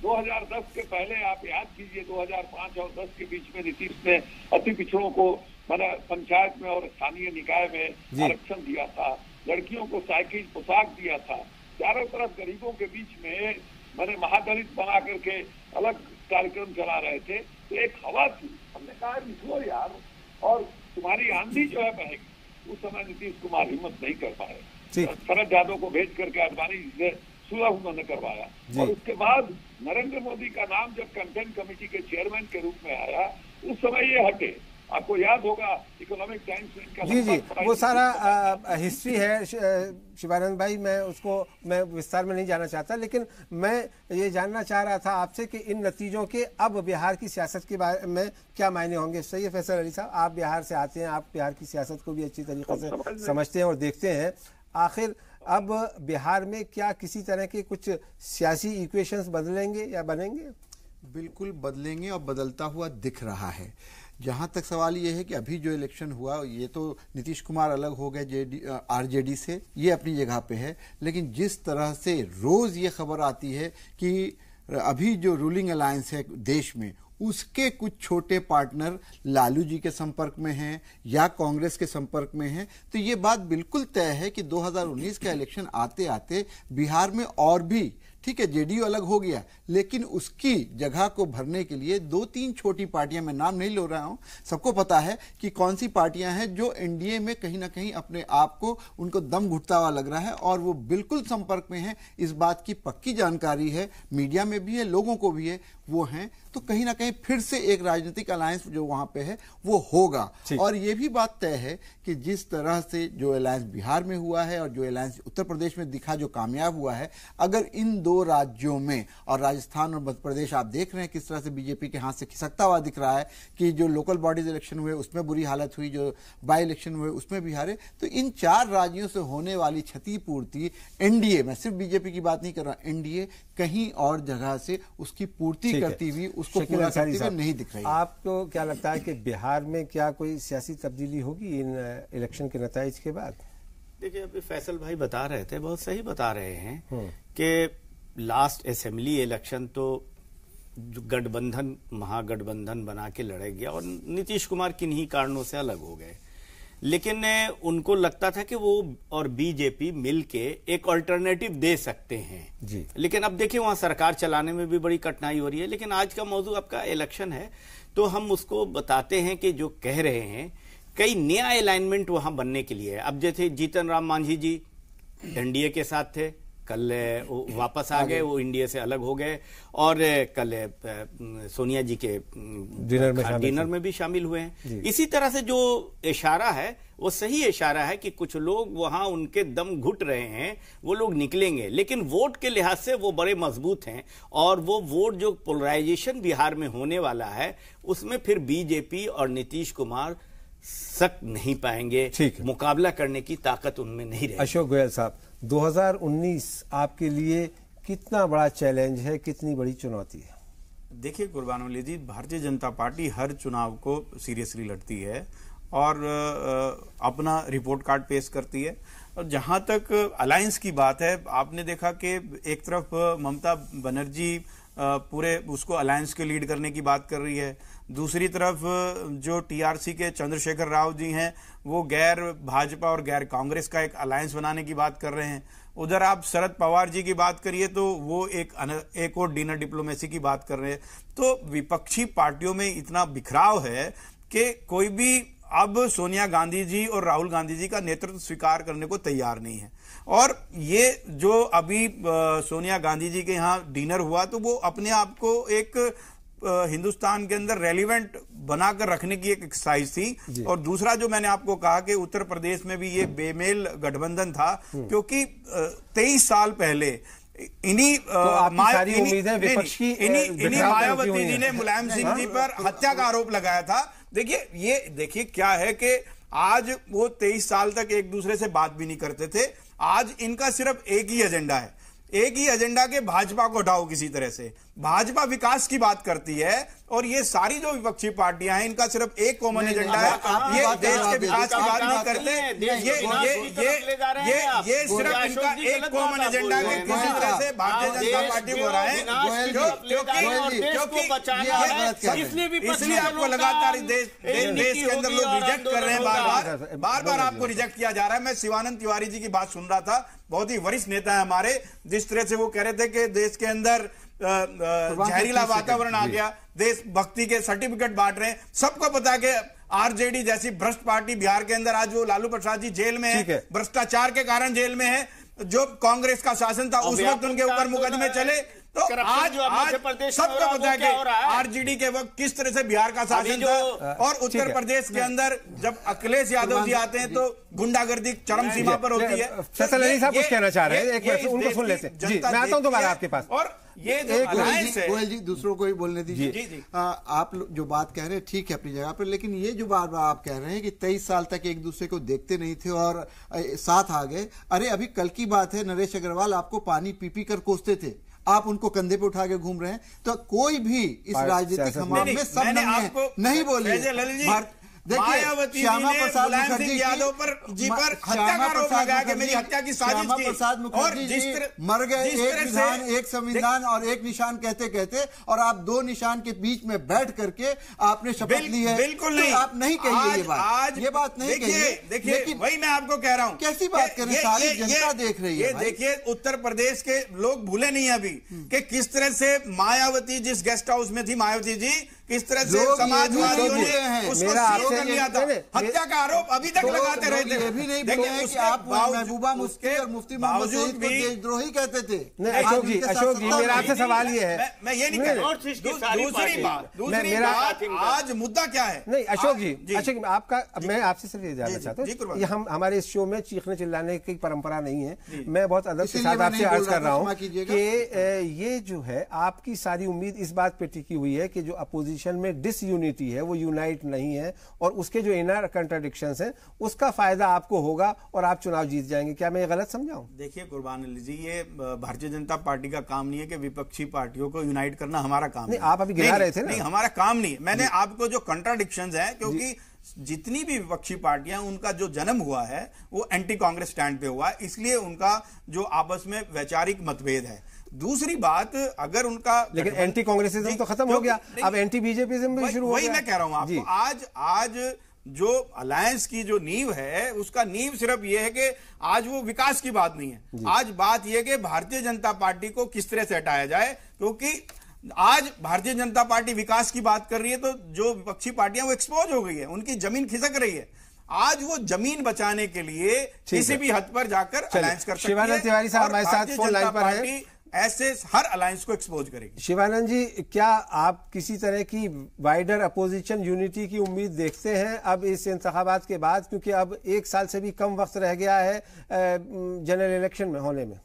2010 के पहले आप याद कीजिए, 2005 और 10 के बीच में नीतीश ने अति पिछड़ों को मैंने पंचायत में और स्थानीय निकाय में आरक्षण दिया था, लड़कियों को साइकिल पोशाक दिया था, चारों तरफ गरीबों के बीच में मैंने महादलित बना करके अलग कार्यक्रम चला रहे थे। तो एक हवा थी, हमने कहा निकलो यार, और तुम्हारी आंधी जो है बहेगी। उस समय नीतीश कुमार हिम्मत नहीं कर पाए, शरद यादव को भेज करके आडवाणी से सुलह उन्होंने करवाया। और उसके बाद नरेंद्र मोदी का नाम जब कैंपेन कमेटी के चेयरमैन के रूप में आया, उस समय ये हटे। आपको याद होगा इकोनॉमिक टाइम्स में इनका जी जी वो सारा हिस्ट्री है शिवानंद भाई, मैं विस्तार में नहीं जाना चाहता, लेकिन मैं ये जानना चाह रहा था आपसे कि इन नतीजों के अब बिहार की सियासत के बारे में क्या मायने होंगे। सही है फैसल अली साहब, आप बिहार से आते हैं, आप बिहार की सियासत को भी अच्छी तरीके से समझते हैं और देखते हैं। आखिर अब बिहार में क्या किसी तरह के कुछ सियासी इक्वेशंस बदलेंगे या बनेंगे? बिल्कुल बदलेंगे और बदलता हुआ दिख रहा है। जहां तक सवाल ये है कि अभी जो इलेक्शन हुआ, ये तो नीतीश कुमार अलग हो गए आरजेडी से, ये अपनी जगह पे है, लेकिन जिस तरह से रोज ये खबर आती है कि अभी जो रूलिंग अलायंस है देश में, उसके कुछ छोटे पार्टनर लालू जी के संपर्क में हैं या कांग्रेस के संपर्क में हैं, तो ये बात बिल्कुल तय है कि 2019 का इलेक्शन आते आते बिहार में और भी, ठीक है जेडीयू अलग हो गया, लेकिन उसकी जगह को भरने के लिए 2-3 छोटी पार्टियां, मैं नाम नहीं ले रहा हूं, सबको पता है कि कौन सी पार्टियां हैं जो एनडीए में कहीं ना कहीं अपने आप को, उनको दम घुटता हुआ लग रहा है और वो बिल्कुल संपर्क में है। इस बात की पक्की जानकारी है, मीडिया में भी है, लोगों को भी है, वो हैं। तो कहीं ना कहीं फिर से एक राजनीतिक अलायंस जो वहां पे है वो होगा। और ये भी बात तय है कि जिस तरह से जो अलायंस बिहार में हुआ है और जो अलायंस उत्तर प्रदेश में दिखा, जो कामयाब हुआ है, अगर इन 2 राज्यों में, और राजस्थान और मध्य प्रदेश आप देख रहे हैं किस तरह से बीजेपी के हाथ से खिसकता हुआ दिख रहा है कि जो लोकल बॉडीज इलेक्शन हुए उसमें बुरी हालत हुई, जो बाई इलेक्शन हुए उसमें भी हारे, तो इन 4 राज्यों से होने वाली क्षतिपूर्ति एनडीए, मैं सिर्फ बीजेपी की बात नहीं कर रहा, एनडीए कहीं और जगह से उसकी पूर्ति करती हुई, उसको पूरा करती हुई नहीं दिख रही। आपको क्या लगता है कि बिहार में क्या कोई सियासी तब्दीली होगी इन इलेक्शन के नतीजे के बाद? देखिए, अभी फैसल भाई बता रहे थे, बहुत सही बता रहे हैं कि लास्ट असेंबली इलेक्शन तो गठबंधन, महागठबंधन बना के लड़े गया और नीतीश कुमार किन्हीं कारणों से अलग हो गए, लेकिन उनको लगता था कि वो और बीजेपी मिलके एक अल्टरनेटिव दे सकते हैं जी। लेकिन अब देखिए वहां सरकार चलाने में भी बड़ी कठिनाई हो रही है। लेकिन आज का मौजूद आपका इलेक्शन है, तो हम उसको बताते हैं कि जो कह रहे हैं कई नया अलाइनमेंट वहां बनने के लिए। अब जैसे जीतन राम मांझी जी एनडीए के साथ थे, कल वो वापस आ गए, वो इंडिया से अलग हो गए, और कल सोनिया जी के डिनर में भी शामिल हुए हैं। इसी तरह से जो इशारा है वो सही इशारा है कि कुछ लोग वहां उनके दम घुट रहे हैं, वो लोग निकलेंगे, लेकिन वोट के लिहाज से वो बड़े मजबूत हैं। और वो वोट जो पोलराइजेशन बिहार में होने वाला है, उसमें फिर बीजेपी और नीतीश कुमार सक नहीं पाएंगे, मुकाबला करने की ताकत उनमें नहीं रहेगी। अशोक गोयल साहब, 2019 आपके लिए कितना बड़ा चैलेंज है, कितनी बड़ी चुनौती है? देखिए कुर्बान अली जी, भारतीय जनता पार्टी हर चुनाव को सीरियसली लड़ती है और अपना रिपोर्ट कार्ड पेश करती है। और जहां तक अलायंस की बात है, आपने देखा कि एक तरफ ममता बनर्जी पूरे उसको अलायंस के लीड करने की बात कर रही है, दूसरी तरफ जो टीआरसी के चंद्रशेखर राव जी हैं वो गैर भाजपा और गैर कांग्रेस का एक अलायंस बनाने की बात कर रहे हैं। उधर आप शरद पवार जी की बात करिए तो वो एक और डिनर डिप्लोमेसी की बात कर रहे हैं। तो विपक्षी पार्टियों में इतना बिखराव है कि कोई भी अब सोनिया गांधी जी और राहुल गांधी जी का नेतृत्व स्वीकार करने को तैयार नहीं है। और ये जो अभी सोनिया गांधी जी के यहाँ डिनर हुआ, तो वो अपने आप को एक हिंदुस्तान के अंदर रेलिवेंट बनाकर रखने की एक एक्सरसाइज थी। और दूसरा जो मैंने आपको कहा कि उत्तर प्रदेश में भी ये बेमेल गठबंधन था, क्योंकि 23 साल पहले इन्हीं मायावती जी ने मुलायम सिंह जी पर हत्या का आरोप लगाया था। देखिए क्या है कि आज वो 23 साल तक एक दूसरे से बात भी नहीं करते थे, आज इनका सिर्फ एक ही एजेंडा है, एक ही एजेंडा के भाजपा को हटाओ किसी तरह से। भाजपा विकास की बात करती है और ये सारी जो विपक्षी पार्टियां हैं इनका सिर्फ एक कॉमन एजेंडा है, ये देश के विकास की बात नहीं करते। ये सिर्फ इनका एक कॉमन एजेंडा है, किसी तरह से भारतीय जनता पार्टी को रहा है, इसलिए आपको लगातार देश के अंदर लोग रिजेक्ट कर रहे हैं, बार बार आपको रिजेक्ट किया जा रहा है। मैं शिवानंद तिवारी जी की बात सुन रहा था, बहुत ही वरिष्ठ नेता है हमारे, जिस तरह से वो कह रहे थे कि देश के अंदर जहरीला वातावरण आ गया, देशभक्ति के सर्टिफिकेट बांट रहे हैं। सबको पता है कि आरजेडी जैसी भ्रष्ट पार्टी बिहार के अंदर आज वो लालू प्रसाद जी जेल में है, भ्रष्टाचार के कारण जेल में है। जो कांग्रेस का शासन था उस वक्त उनके ऊपर मुकदमे चले, तो आज मध्य प्रदेश सबको पता है कि आरजेडी के वक्त किस तरह से बिहार का शासन था, और उत्तर प्रदेश के अंदर जब अखिलेश यादव जी आते हैं तो गुंडागर्दी चरम सीमा पर होती है। फैसल अली साहब कुछ कहना चाह रहे हैं, एक मिनट उनको सुन लेते हैं जी, मैं आता हूं दोबारा आपके पास। और ये गोयल जी दूसरों को ही बोलने दीजिए। आप जो बात कह रहे हैं ठीक है अपनी जगह पर, लेकिन ये जो बार बार आप कह रहे हैं कि 23 साल तक एक दूसरे को देखते नहीं थे और साथ आ गए। अरे अभी कल की बात है, नरेश अग्रवाल आपको पानी पी पी कर कोसते थे, आप उनको कंधे पे उठा के घूम रहे हैं। तो कोई भी इस राजनीतिक हमाम में सब नहीं बोलिए। मायावती श्यामा प्रसाद मुखर्जी यादव पर हत्या का आरोप लगाया कि मेरी हत्या की साजिश थी, प्रसाद मुखर्जी जी मर गए एक विधान एक संविधान और एक निशान कहते कहते, और आप दो निशान के बीच में बैठ करके आपने शपथ ली है। बिल्कुल नहीं, आप नहीं कहिए ये बात नहीं कहिए। देखिए वही मैं आपको कह रहा हूँ, कैसी बात करें, सारी जनता देख रही है। देखिए उत्तर प्रदेश के लोग भूले नहीं अभी कि किस तरह से मायावती जिस गेस्ट हाउस में थी, मायावती जी किस तरह से समाजवादियों ने उसको कर लिया था। हत्या का आरोप अभी तक लगाते रहे थे। ये भी नहीं बोले हैं कि आप महबूबा मुफ्ती और मुफ्ती मोहम्मद सईद को देशद्रोही कहते थे। अशोक जी मेरा आपसे सवाल ये है, मैं ये नहीं कह रहा। दूसरी बात आज मुद्दा क्या है? नहीं अशोक जी आपका, मैं आपसे सिर्फ ये जानना चाहता हूँ, ये हम हमारे इस शो में चीखने चिल्लाने की परंपरा नहीं है। मैं बहुत अदब के साथ आपसे अर्ज कर रहा हूँ कि ये जो है आपकी सारी उम्मीद इस बात पे टिकी हुई है कि जो अपोजिशन में डिसयूनिटी है वो यूनाइट नहीं है, और उसके जो इनर कंट्राडिक्शंस हैं उसका फायदा आपको होगा और आप चुनाव जीत जाएंगे। क्या मैं ये गलत समझाऊं? देखिए कुर्बान अली जी, ये भारतीय जनता पार्टी का काम नहीं है कि विपक्षी पार्टियों को यूनाइट करना हमारा काम नहीं। आप अभी गिरा रहे थे ना। नहीं, हमारा काम नहीं। मैंने आपको जो कंट्राडिक्शंस हैं, क्योंकि जितनी भी विपक्षी पार्टियां, उनका जो जन्म हुआ है वो एंटी कांग्रेस स्टैंड पे हुआ है, इसलिए उनका जो आपस में वैचारिक मतभेद है। दूसरी बात, अगर उनका लेकिन एंटी कांग्रेसिज्म तो खत्म हो गया, अब एंटी बीजेपीज्म भी शुरू हो गया। वही मैं कह रहा हूं आपको, आज जो अलायंस की जो नींव है, उसका नींव सिर्फ ये है कि आज वो विकास की बात नहीं है। आज बात यह कि भारतीय जनता पार्टी को किस तरह से हटाया जाए, क्योंकि आज भारतीय जनता पार्टी विकास की बात कर रही है तो जो विपक्षी पार्टियां वो एक्सपोज हो गई है, उनकी जमीन खिसक रही है। आज वो जमीन बचाने के लिए किसी भी हद पर जाकर अलायंस कर सकती है। शिवानंद तिवारी साहब हमारे साथ फोन लाइन पर हैं, ऐसे हर अलायंस को एक्सपोज करेगी। शिवानंद जी, क्या आप किसी तरह की वाइडर अपोजिशन यूनिटी की उम्मीद देखते हैं अब इस इंतखाबात के बाद, क्योंकि अब एक साल से भी कम वक्त रह गया है जनरल इलेक्शन में होने में?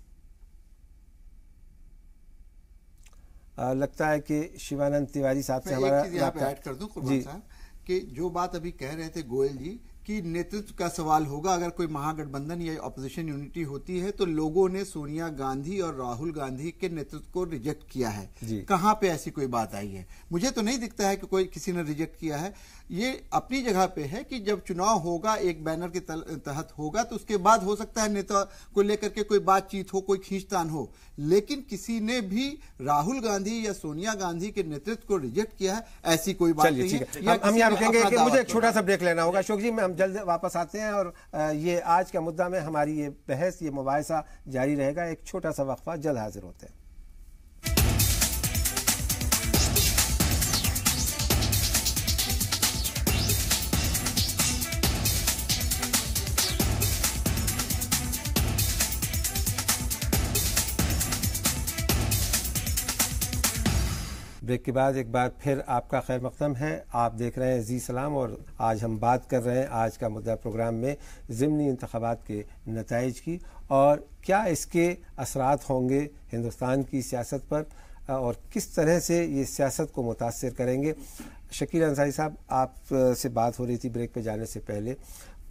लगता है कि शिवानंद तिवारी साहब से हमारा यहाँ पे ऐड कर दूं कुर्बान साहब कि जो बात अभी कह रहे थे गोयल जी कि नेतृत्व का सवाल होगा। अगर कोई महागठबंधन या अपोजिशन यूनिटी होती है तो लोगों ने सोनिया गांधी और राहुल गांधी के नेतृत्व को रिजेक्ट किया है। कहां पे ऐसी कोई बात आई है? मुझे तो नहीं दिखता है कि कोई किसी ने रिजेक्ट किया है। ये अपनी जगह पे है कि जब चुनाव होगा, एक बैनर के तहत होगा, तो उसके बाद हो सकता है नेता को लेकर के कोई बातचीत हो, कोई खींचतान हो, लेकिन किसी ने भी राहुल गांधी या सोनिया गांधी के नेतृत्व को रिजेक्ट किया है, ऐसी कोई बात नहीं है। हम यहाँ रुकेंगे कि मुझे एक छोटा सा ब्रेक लेना होगा। अशोक जी, हम जल्द वापस आते हैं और ये आज का मुद्दा में हमारी ये बहस, ये मुबाहिसा जारी रहेगा। एक छोटा सा वक्फा, जल्द हाजिर होते हैं। ब्रेक के बाद एक बार फिर आपका खैर मक़दम है। आप देख रहे हैं जी सलाम, और आज हम बात कर रहे हैं आज का मुद्दा प्रोग्राम में ज़िमनी इंतख़ाबात के नताइज की, और क्या इसके असरात होंगे हिंदुस्तान की सियासत पर और किस तरह से ये सियासत को मुतासर करेंगे। शकील अंसारी साहब, आप से बात हो रही थी ब्रेक पे जाने से पहले,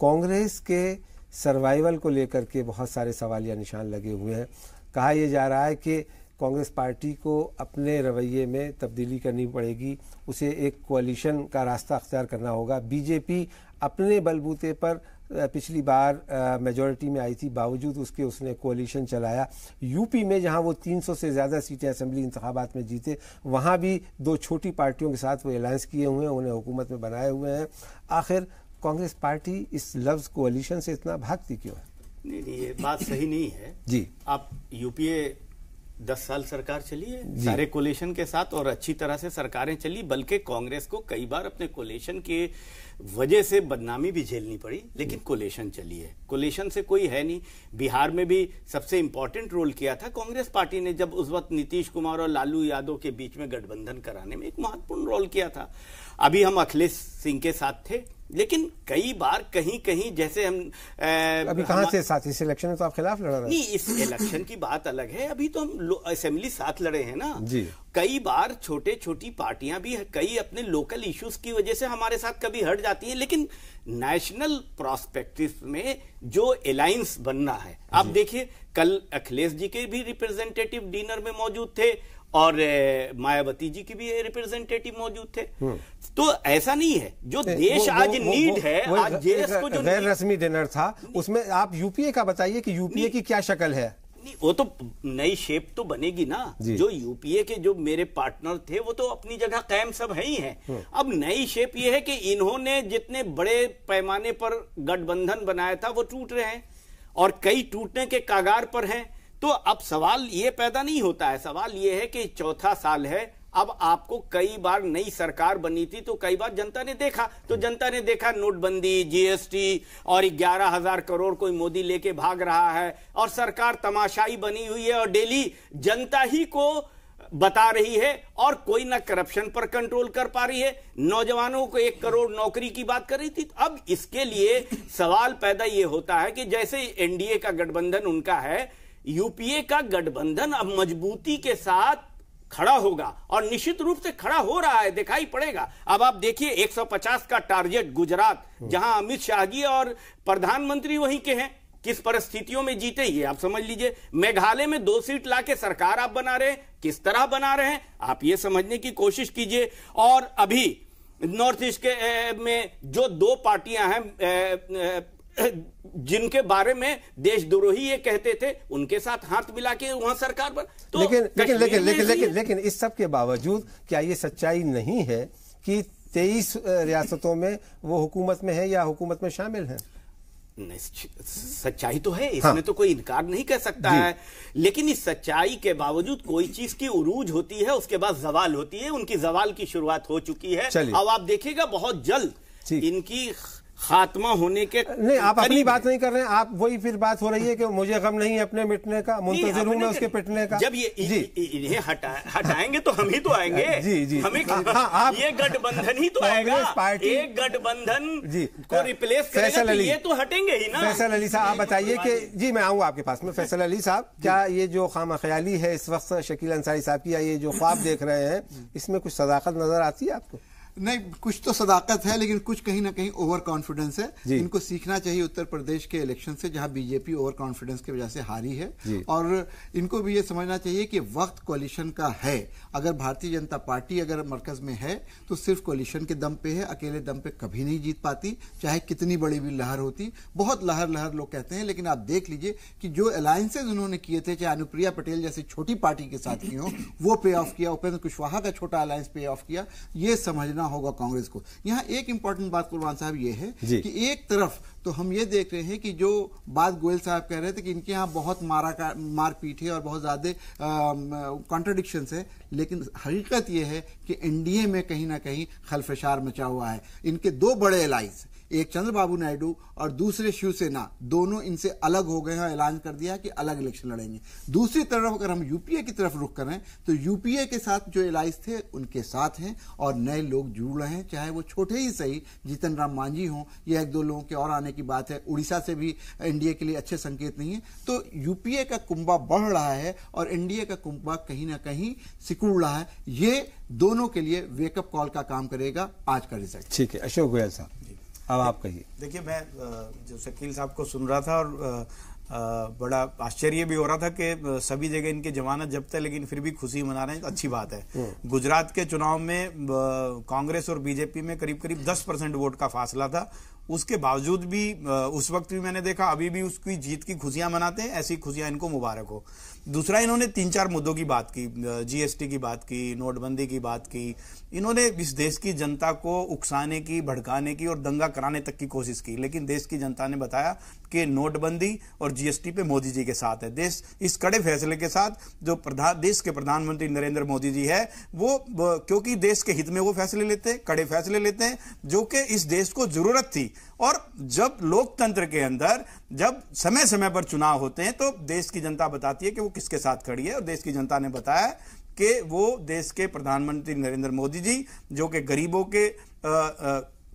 कांग्रेस के सर्वाइवल को लेकर के बहुत सारे सवालिया निशान लगे हुए हैं। कहा यह जा रहा है कि कांग्रेस पार्टी को अपने रवैये में तब्दीली करनी पड़ेगी, उसे एक कोalition का रास्ता अख्तियार करना होगा। बीजेपी अपने बलबूते पर पिछली बार मेजॉरिटी में आई थी, बावजूद उसके उसने कोalition चलाया। यूपी में जहां वो 300 से ज़्यादा सीटें असेंबली इंतखाबात में जीते, वहां भी दो छोटी पार्टियों के साथ वो अलायंस किए हुए हैं, उन्हें हुकूमत में बनाए हुए हैं। आखिर कांग्रेस पार्टी इस लफ्ज़ कोalition से इतना भागती क्यों है? नहीं, ये बात सही नहीं है जी। आप यूपीए 10 साल सरकार चली है सारे कोलिशन के साथ, और अच्छी तरह से सरकारें चली, बल्कि कांग्रेस को कई बार अपने कोलिशन के वजह से बदनामी भी झेलनी पड़ी, लेकिन कोलेशन चली है। कोलेशन से कोई है नहीं। बिहार में भी सबसे इंपॉर्टेंट रोल किया था कांग्रेस पार्टी ने, जब उस वक्त नीतीश कुमार और लालू यादव के बीच में गठबंधन कराने में एक महत्वपूर्ण रोल किया था। अभी हम अखिलेश सिंह के साथ थे, लेकिन कई बार कहीं कहीं जैसे हम अभी कहां से साथ, इस इलेक्शन में तो आप खिलाफ लड़ रहे हैं। नहीं, इस इलेक्शन की बात अलग है, अभी तो हम असेंबली साथ लड़े हैं ना जी। कई बार छोटी पार्टियां भी कई अपने लोकल इश्यूज की वजह से हमारे साथ कभी हट जाती हैं, लेकिन नेशनल प्रोस्पेक्टिव में जो अलायंस बनना है, आप देखिए कल अखिलेश जी के भी रिप्रेजेंटेटिव डिनर में मौजूद थे और मायावती जी की भी रिप्रेजेंटेटिव मौजूद थे। तो ऐसा नहीं है जो देश आज नीड है, आज जेएस को जो गैर रस्मी डिनर था, उसमें आप यूपीए का बताइए कि यूपीए की क्या शक्ल है। वो तो नई शेप तो बनेगी ना। जो यूपीए के जो मेरे पार्टनर थे वो तो अपनी जगह कायम सब है ही हैं। अब नई शेप ये है कि इन्होंने जितने बड़े पैमाने पर गठबंधन बनाया था वो टूट रहे हैं और कई टूटने के कागार पर हैं। तो अब सवाल ये पैदा नहीं होता है, सवाल ये है कि चौथा साल है, अब आपको कई बार नई सरकार बनी थी तो कई बार जनता ने देखा, तो जनता ने देखा नोटबंदी, जीएसटी और 11,000 करोड़ कोई मोदी लेके भाग रहा है और सरकार तमाशाई बनी हुई है और डेली जनता ही को बता रही है और कोई ना करप्शन पर कंट्रोल कर पा रही है, नौजवानों को 1 करोड़ नौकरी की बात कर रही थी। अब इसके लिए सवाल पैदा ये होता है कि जैसे एनडीए का गठबंधन उनका है, यूपीए का गठबंधन अब मजबूती के साथ खड़ा होगा और निश्चित रूप से खड़ा हो रहा है, दिखाई पड़ेगा। अब आप देखिए 150 का टारगेट गुजरात, जहां अमित शाह जी और प्रधानमंत्री वहीं के हैं, किस परिस्थितियों में जीते ये आप समझ लीजिए। मेघालय में 2 सीट लाके सरकार आप बना रहे हैं, किस तरह बना रहे हैं आप ये समझने की कोशिश कीजिए। और अभी नॉर्थ ईस्ट के में जो 2 पार्टियां हैं जिनके बारे में देशद्रोही ये कहते थे, उनके साथ हाथ मिला के वहां सरकार पर तो लेकिन इस सब के बावजूद क्या ये सच्चाई नहीं है कि 23 रियासतों में वो हुकूमत में है या हुकूमत में शामिल है? सच्चाई तो है, इसमें तो कोई इनकार नहीं कर सकता है, लेकिन इस सच्चाई के बावजूद कोई चीज की उरूज होती है, उसके बाद जवाल होती है। उनकी जवाल की शुरुआत हो चुकी है। अब आप देखिएगा बहुत जल्द इनकी खात्मा होने के नहीं, आप अपनी बात नहीं कर रहे हैं, आप वही फिर बात हो रही है कि मुझे गम नहीं अपने मिटने का, मुंतजिर हूं मैं उसके पिटने का। जब ये इन्हें हटाएंगे तो हम ही तो आएंगे। जी हमें ये गठबंधन ही तो आएगा, एक गठबंधन को रिप्लेस करेगा तो ये तो हटेंगे ही ना। फैसल अली साहब, आप बताइए कि जी मैं आऊंगा आपके पास में। फैसल अली साहब, क्या ये जो खामख्याली है इस वक्त शकील अंसारी साहब की, या ये जो ख्वाब देख रहे हैं, इसमें कुछ सदाकत नजर आती है आपको? नहीं, कुछ तो सदाकत है, लेकिन कुछ कहीं ना कहीं ओवर कॉन्फिडेंस है। इनको सीखना चाहिए उत्तर प्रदेश के इलेक्शन से, जहां बीजेपी ओवर कॉन्फिडेंस की वजह से हारी है, और इनको भी ये समझना चाहिए कि वक्त कोalition का है। अगर भारतीय जनता पार्टी अगर मरकज में है तो सिर्फ कोalition के दम पे है, अकेले दम पे कभी नहीं जीत पाती, चाहे कितनी बड़ी भी लहर होती। बहुत लहर लोग कहते हैं, लेकिन आप देख लीजिए कि जो अलायंसेज उन्होंने किए थे, चाहे अनुप्रिया पटेल जैसी छोटी पार्टी के साथ किए हो, वो पे ऑफ किया, उपेंद्र कुशवाहा का छोटा अलायंस पे ऑफ किया। ये समझना होगा कांग्रेस को। यहां एक इंपॉर्टेंट बात कुरबान साहब ये है कि एक तरफ तो हम ये देख रहे हैं कि जो बात गोयल साहब कह रहे थे कि इनके यहां बहुत मारपीट है और बहुत ज्यादा कॉन्ट्रडिक्शंस है, लेकिन हकीकत यह है कि एनडीए में कहीं ना कहीं खलफशार मचा हुआ है। इनके 2 बड़े एलाइज, एक चंद्रबाबू नायडू और दूसरे शिवसेना, दोनों इनसे अलग हो गए हैं, ऐलान कर दिया कि अलग इलेक्शन लड़ेंगे। दूसरी तरफ अगर हम यूपीए की तरफ रुख करें तो यूपीए के साथ जो एलाइज थे उनके साथ हैं और नए लोग जुड़ रहे हैं, चाहे वो छोटे ही सही, जीतन राम मांझी हों या 1-2 लोगों के और आने की बात है। उड़ीसा से भी एनडीए के लिए अच्छे संकेत नहीं है। तो यूपीए का कुंभा बढ़ रहा है और एनडीए का कुंभा कहीं ना कहीं सिकुड़ रहा है। ये दोनों के लिए वेकअप कॉल का काम करेगा आज का रिजल्ट। ठीक है, अशोक गोयल साहब, अब आप कहिए। देखिए, मैं जो शकील साहब को सुन रहा था और बड़ा आश्चर्य भी हो रहा था कि सभी जगह इनकी जमानत जब्त है, लेकिन फिर भी खुशी मना रहे हैं, तो अच्छी बात है। गुजरात के चुनाव में कांग्रेस और बीजेपी में करीब 10% वोट का फासला था उसके बावजूद भी उस वक्त भी मैंने देखा, अभी भी उसकी जीत की खुशियां मनाते हैं। ऐसी खुशियां इनको मुबारक हो। दूसरा, इन्होंने 3-4 मुद्दों की बात की, जीएसटी की बात की, नोटबंदी की बात की। इन्होंने इस देश की जनता को उकसाने की, भड़काने की और दंगा कराने तक की कोशिश की, लेकिन देश की जनता ने बताया कि नोटबंदी और जीएसटी पे मोदी जी के साथ है। देश इस कड़े फैसले के साथ जो देश के प्रधानमंत्री नरेंद्र मोदी जी है, वो क्योंकि देश के हित में वो फैसले लेते हैं, कड़े फैसले लेते हैं, जो कि इस देश को जरूरत थी। और जब लोकतंत्र के अंदर जब समय समय पर चुनाव होते हैं तो देश की जनता बताती है कि वो किसके साथ खड़ी है, और देश की जनता ने बताया कि वो देश के प्रधानमंत्री नरेंद्र मोदी जी, जो कि गरीबों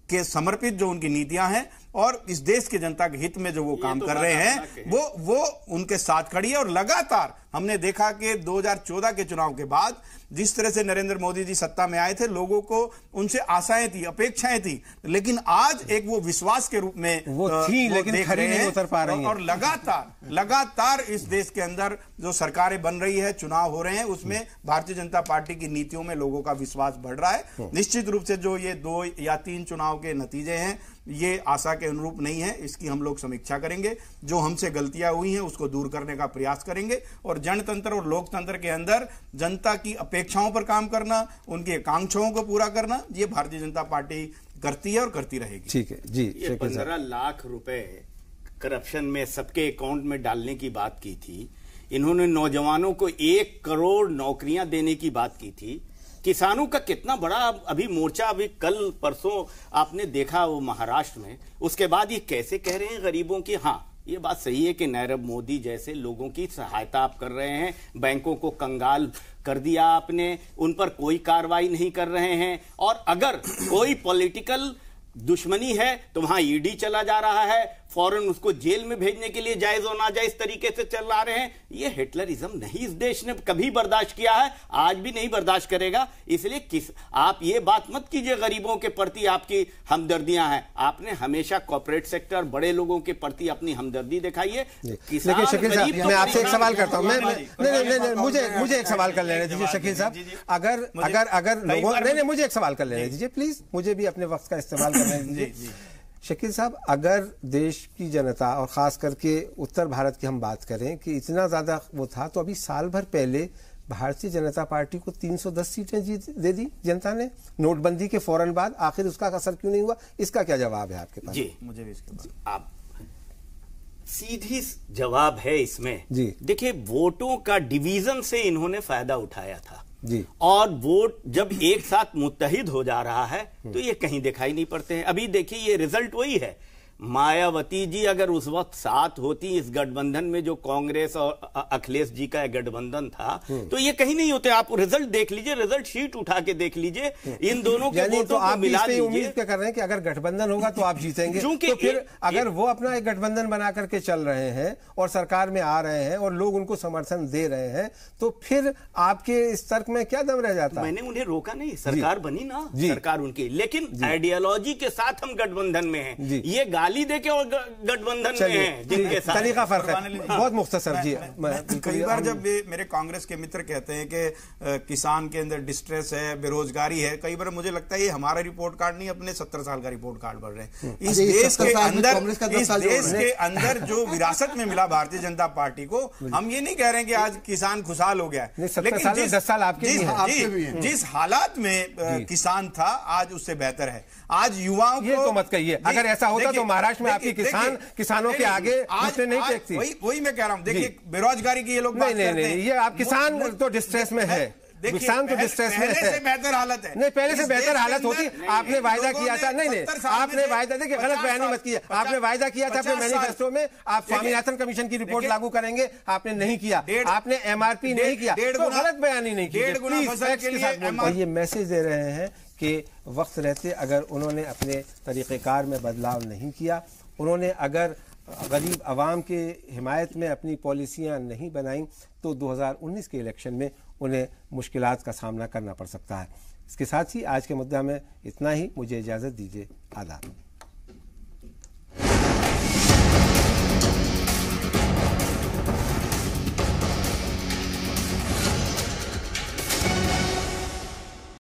के समर्पित जो उनकी नीतियां हैं और इस देश की जनता के हित में जो वो काम कर रहे हैं, वो उनके साथ खड़ी है। और लगातार हमने देखा कि 2014 के चुनाव के बाद जिस तरह से नरेंद्र मोदी जी सत्ता में आए थे, लोगों को उनसे आशाएं थी, अपेक्षाएं थी, लेकिन आज एक वो विश्वास के रूप में वो थी, लेकिन खरी नहीं उतर पा रही है। और लगातार इस देश के अंदर जो सरकारें बन रही है, चुनाव हो रहे हैं, उसमें भारतीय जनता पार्टी की नीतियों में लोगों का विश्वास बढ़ रहा है। निश्चित रूप से जो ये 2 या 3 चुनाव के नतीजे हैं, ये आशा के अनुरूप नहीं है। इसकी हम लोग समीक्षा करेंगे, जो हमसे गलतियां हुई हैं उसको दूर करने का प्रयास करेंगे, और जनतंत्र और लोकतंत्र के अंदर जनता की अपेक्षाओं पर काम करना, उनकी आकांक्षाओं को पूरा करना, ये भारतीय जनता पार्टी करती है और करती रहेगी। ठीक है जी। ये 15 लाख रुपए करप्शन में सबके अकाउंट में डालने की बात की थी। इन्होंने नौजवानों को 1 करोड़ नौकरियां देने की बात की थी। किसानों का कितना बड़ा अभी मोर्चा, अभी कल परसों आपने देखा वो महाराष्ट्र में। उसके बाद ये कैसे कह रहे हैं गरीबों की, हाँ ये बात सही है कि नरेंद्र मोदी जैसे लोगों की सहायता आप कर रहे हैं, बैंकों को कंगाल कर दिया आपने, उन पर कोई कार्रवाई नहीं कर रहे हैं, और अगर कोई पॉलिटिकल दुश्मनी है तो वहां ईडी चला जा रहा है, फौरन उसको जेल में भेजने के लिए जायज और नाजायज तरीके से चल रहे हैं। ये हिटलरिज्म नहीं इस देश ने कभी बर्दाश्त किया है, आज भी नहीं बर्दाश्त करेगा। इसलिए आप ये बात मत कीजिए गरीबों के प्रति आपकी हमदर्दियां हैं। आपने हमेशा कॉर्पोरेट सेक्टर, बड़े लोगों के प्रति अपनी हमदर्दी दिखाई है। लेकिन शकील साहब, मैं आपसे एक सवाल करता हूं। मुझे एक सवाल कर लेने दीजिए शकील साहब। अगर लोगों नहीं, मुझे एक सवाल कर लेने दीजिए प्लीज, मुझे भी अपने वक्त का इस्तेमाल करने दीजिए। शकील साहब, अगर देश की जनता और खास करके उत्तर भारत की हम बात करें कि इतना ज्यादा वो था, तो अभी साल भर पहले भारतीय जनता पार्टी को 310 सीटें दे दी जनता ने नोटबंदी के फौरन बाद। आखिर उसका असर क्यों नहीं हुआ, इसका क्या जवाब है आपके पास? जी, मुझे भी इसके बाद आप सीधी जवाब है इसमें जी। देखिए, वोटों का डिवीजन से इन्होंने फायदा उठाया था जी, और वोट जब एक साथ मुत्तहिद हो जा रहा है तो ये कहीं दिखाई नहीं पड़ते हैं। अभी देखिए, ये रिजल्ट वही है। मायावती जी अगर उस वक्त साथ होती इस गठबंधन में, जो कांग्रेस और अखिलेश जी का गठबंधन था, तो ये कहीं नहीं होते। आप रिजल्ट देख लीजिए, रिजल्ट शीट उठा के देख लीजिए, इन दोनों के वोटों को मिला दीजिए। उम्मीद क्या कर रहे हैं कि अगर गठबंधन होगा तो आप जीतेंगे, तो फिर अगर वो अपना एक गठबंधन बना करके चल रहे हैं और सरकार में आ रहे हैं और लोग उनको समर्थन दे रहे हैं, तो फिर आपके इस तर्क में क्या दम रह जाता है? मैंने उन्हें रोका नहीं, सरकार बनी ना, सरकार उनकी, लेकिन आइडियोलॉजी के साथ हम गठबंधन में हैं। ये गाली देके और गठबंधन में हैं, जिनके साथ तरीका फर्क है। बहुत मुख्तसर जी। कई बार जब मेरे कांग्रेस के मित्र कहते हैं कि किसान के अंदर डिस्ट्रेस है, बेरोजगारी है, कई बार मुझे लगता है ये हमारा रिपोर्ट कार्ड नहीं, अपने 70 साल का रिपोर्ट कार्ड भर रहे हैं। इस देश के अंदर जो विरासत में मिला भारतीय जनता पार्टी को, हम ये नहीं कह रहे हैं कि आज किसान खुशहाल हो गया, लेकिन 10 साल आपके जिस हालात में किसान था आज उससे बेहतर है। आज युवाओं को, ये तो मत कहिए, अगर ऐसा होता तो महाराष्ट्र में आपकी किसानों के आगे नहीं टेकती। वही मैं कह रहा हूं। देखिए, बेरोजगारी की ये लोग नहीं, ये आप किसान तो डिस्ट्रेस में है, किसान तो डिस्ट्रेस में है। पहले से बेहतर हालत है। नहीं, पहले से बेहतर हालत होती। आपने वायदा किया था, नहीं, आपने वायदा, देखिए गलत बयानी मत किया। आपने वायदा किया था अपने मैनिफेस्टो में, आप स्वामीनाथन कमीशन की रिपोर्ट लागू करेंगे, आपने नहीं किया। आपने MRP नहीं किया, तो गलत बयानी नहीं की। और ये मैसेज दे रहे हैं कि वक्त रहते अगर उन्होंने अपने तरीक़ेकार में बदलाव नहीं किया, उन्होंने अगर गरीब आवाम के हिमायत में अपनी पॉलिसियां नहीं बनाई, तो 2019 के इलेक्शन में उन्हें मुश्किलात का सामना करना पड़ सकता है। इसके साथ ही आज के मुद्दा में इतना ही। मुझे इजाज़त दीजिए। आदाब।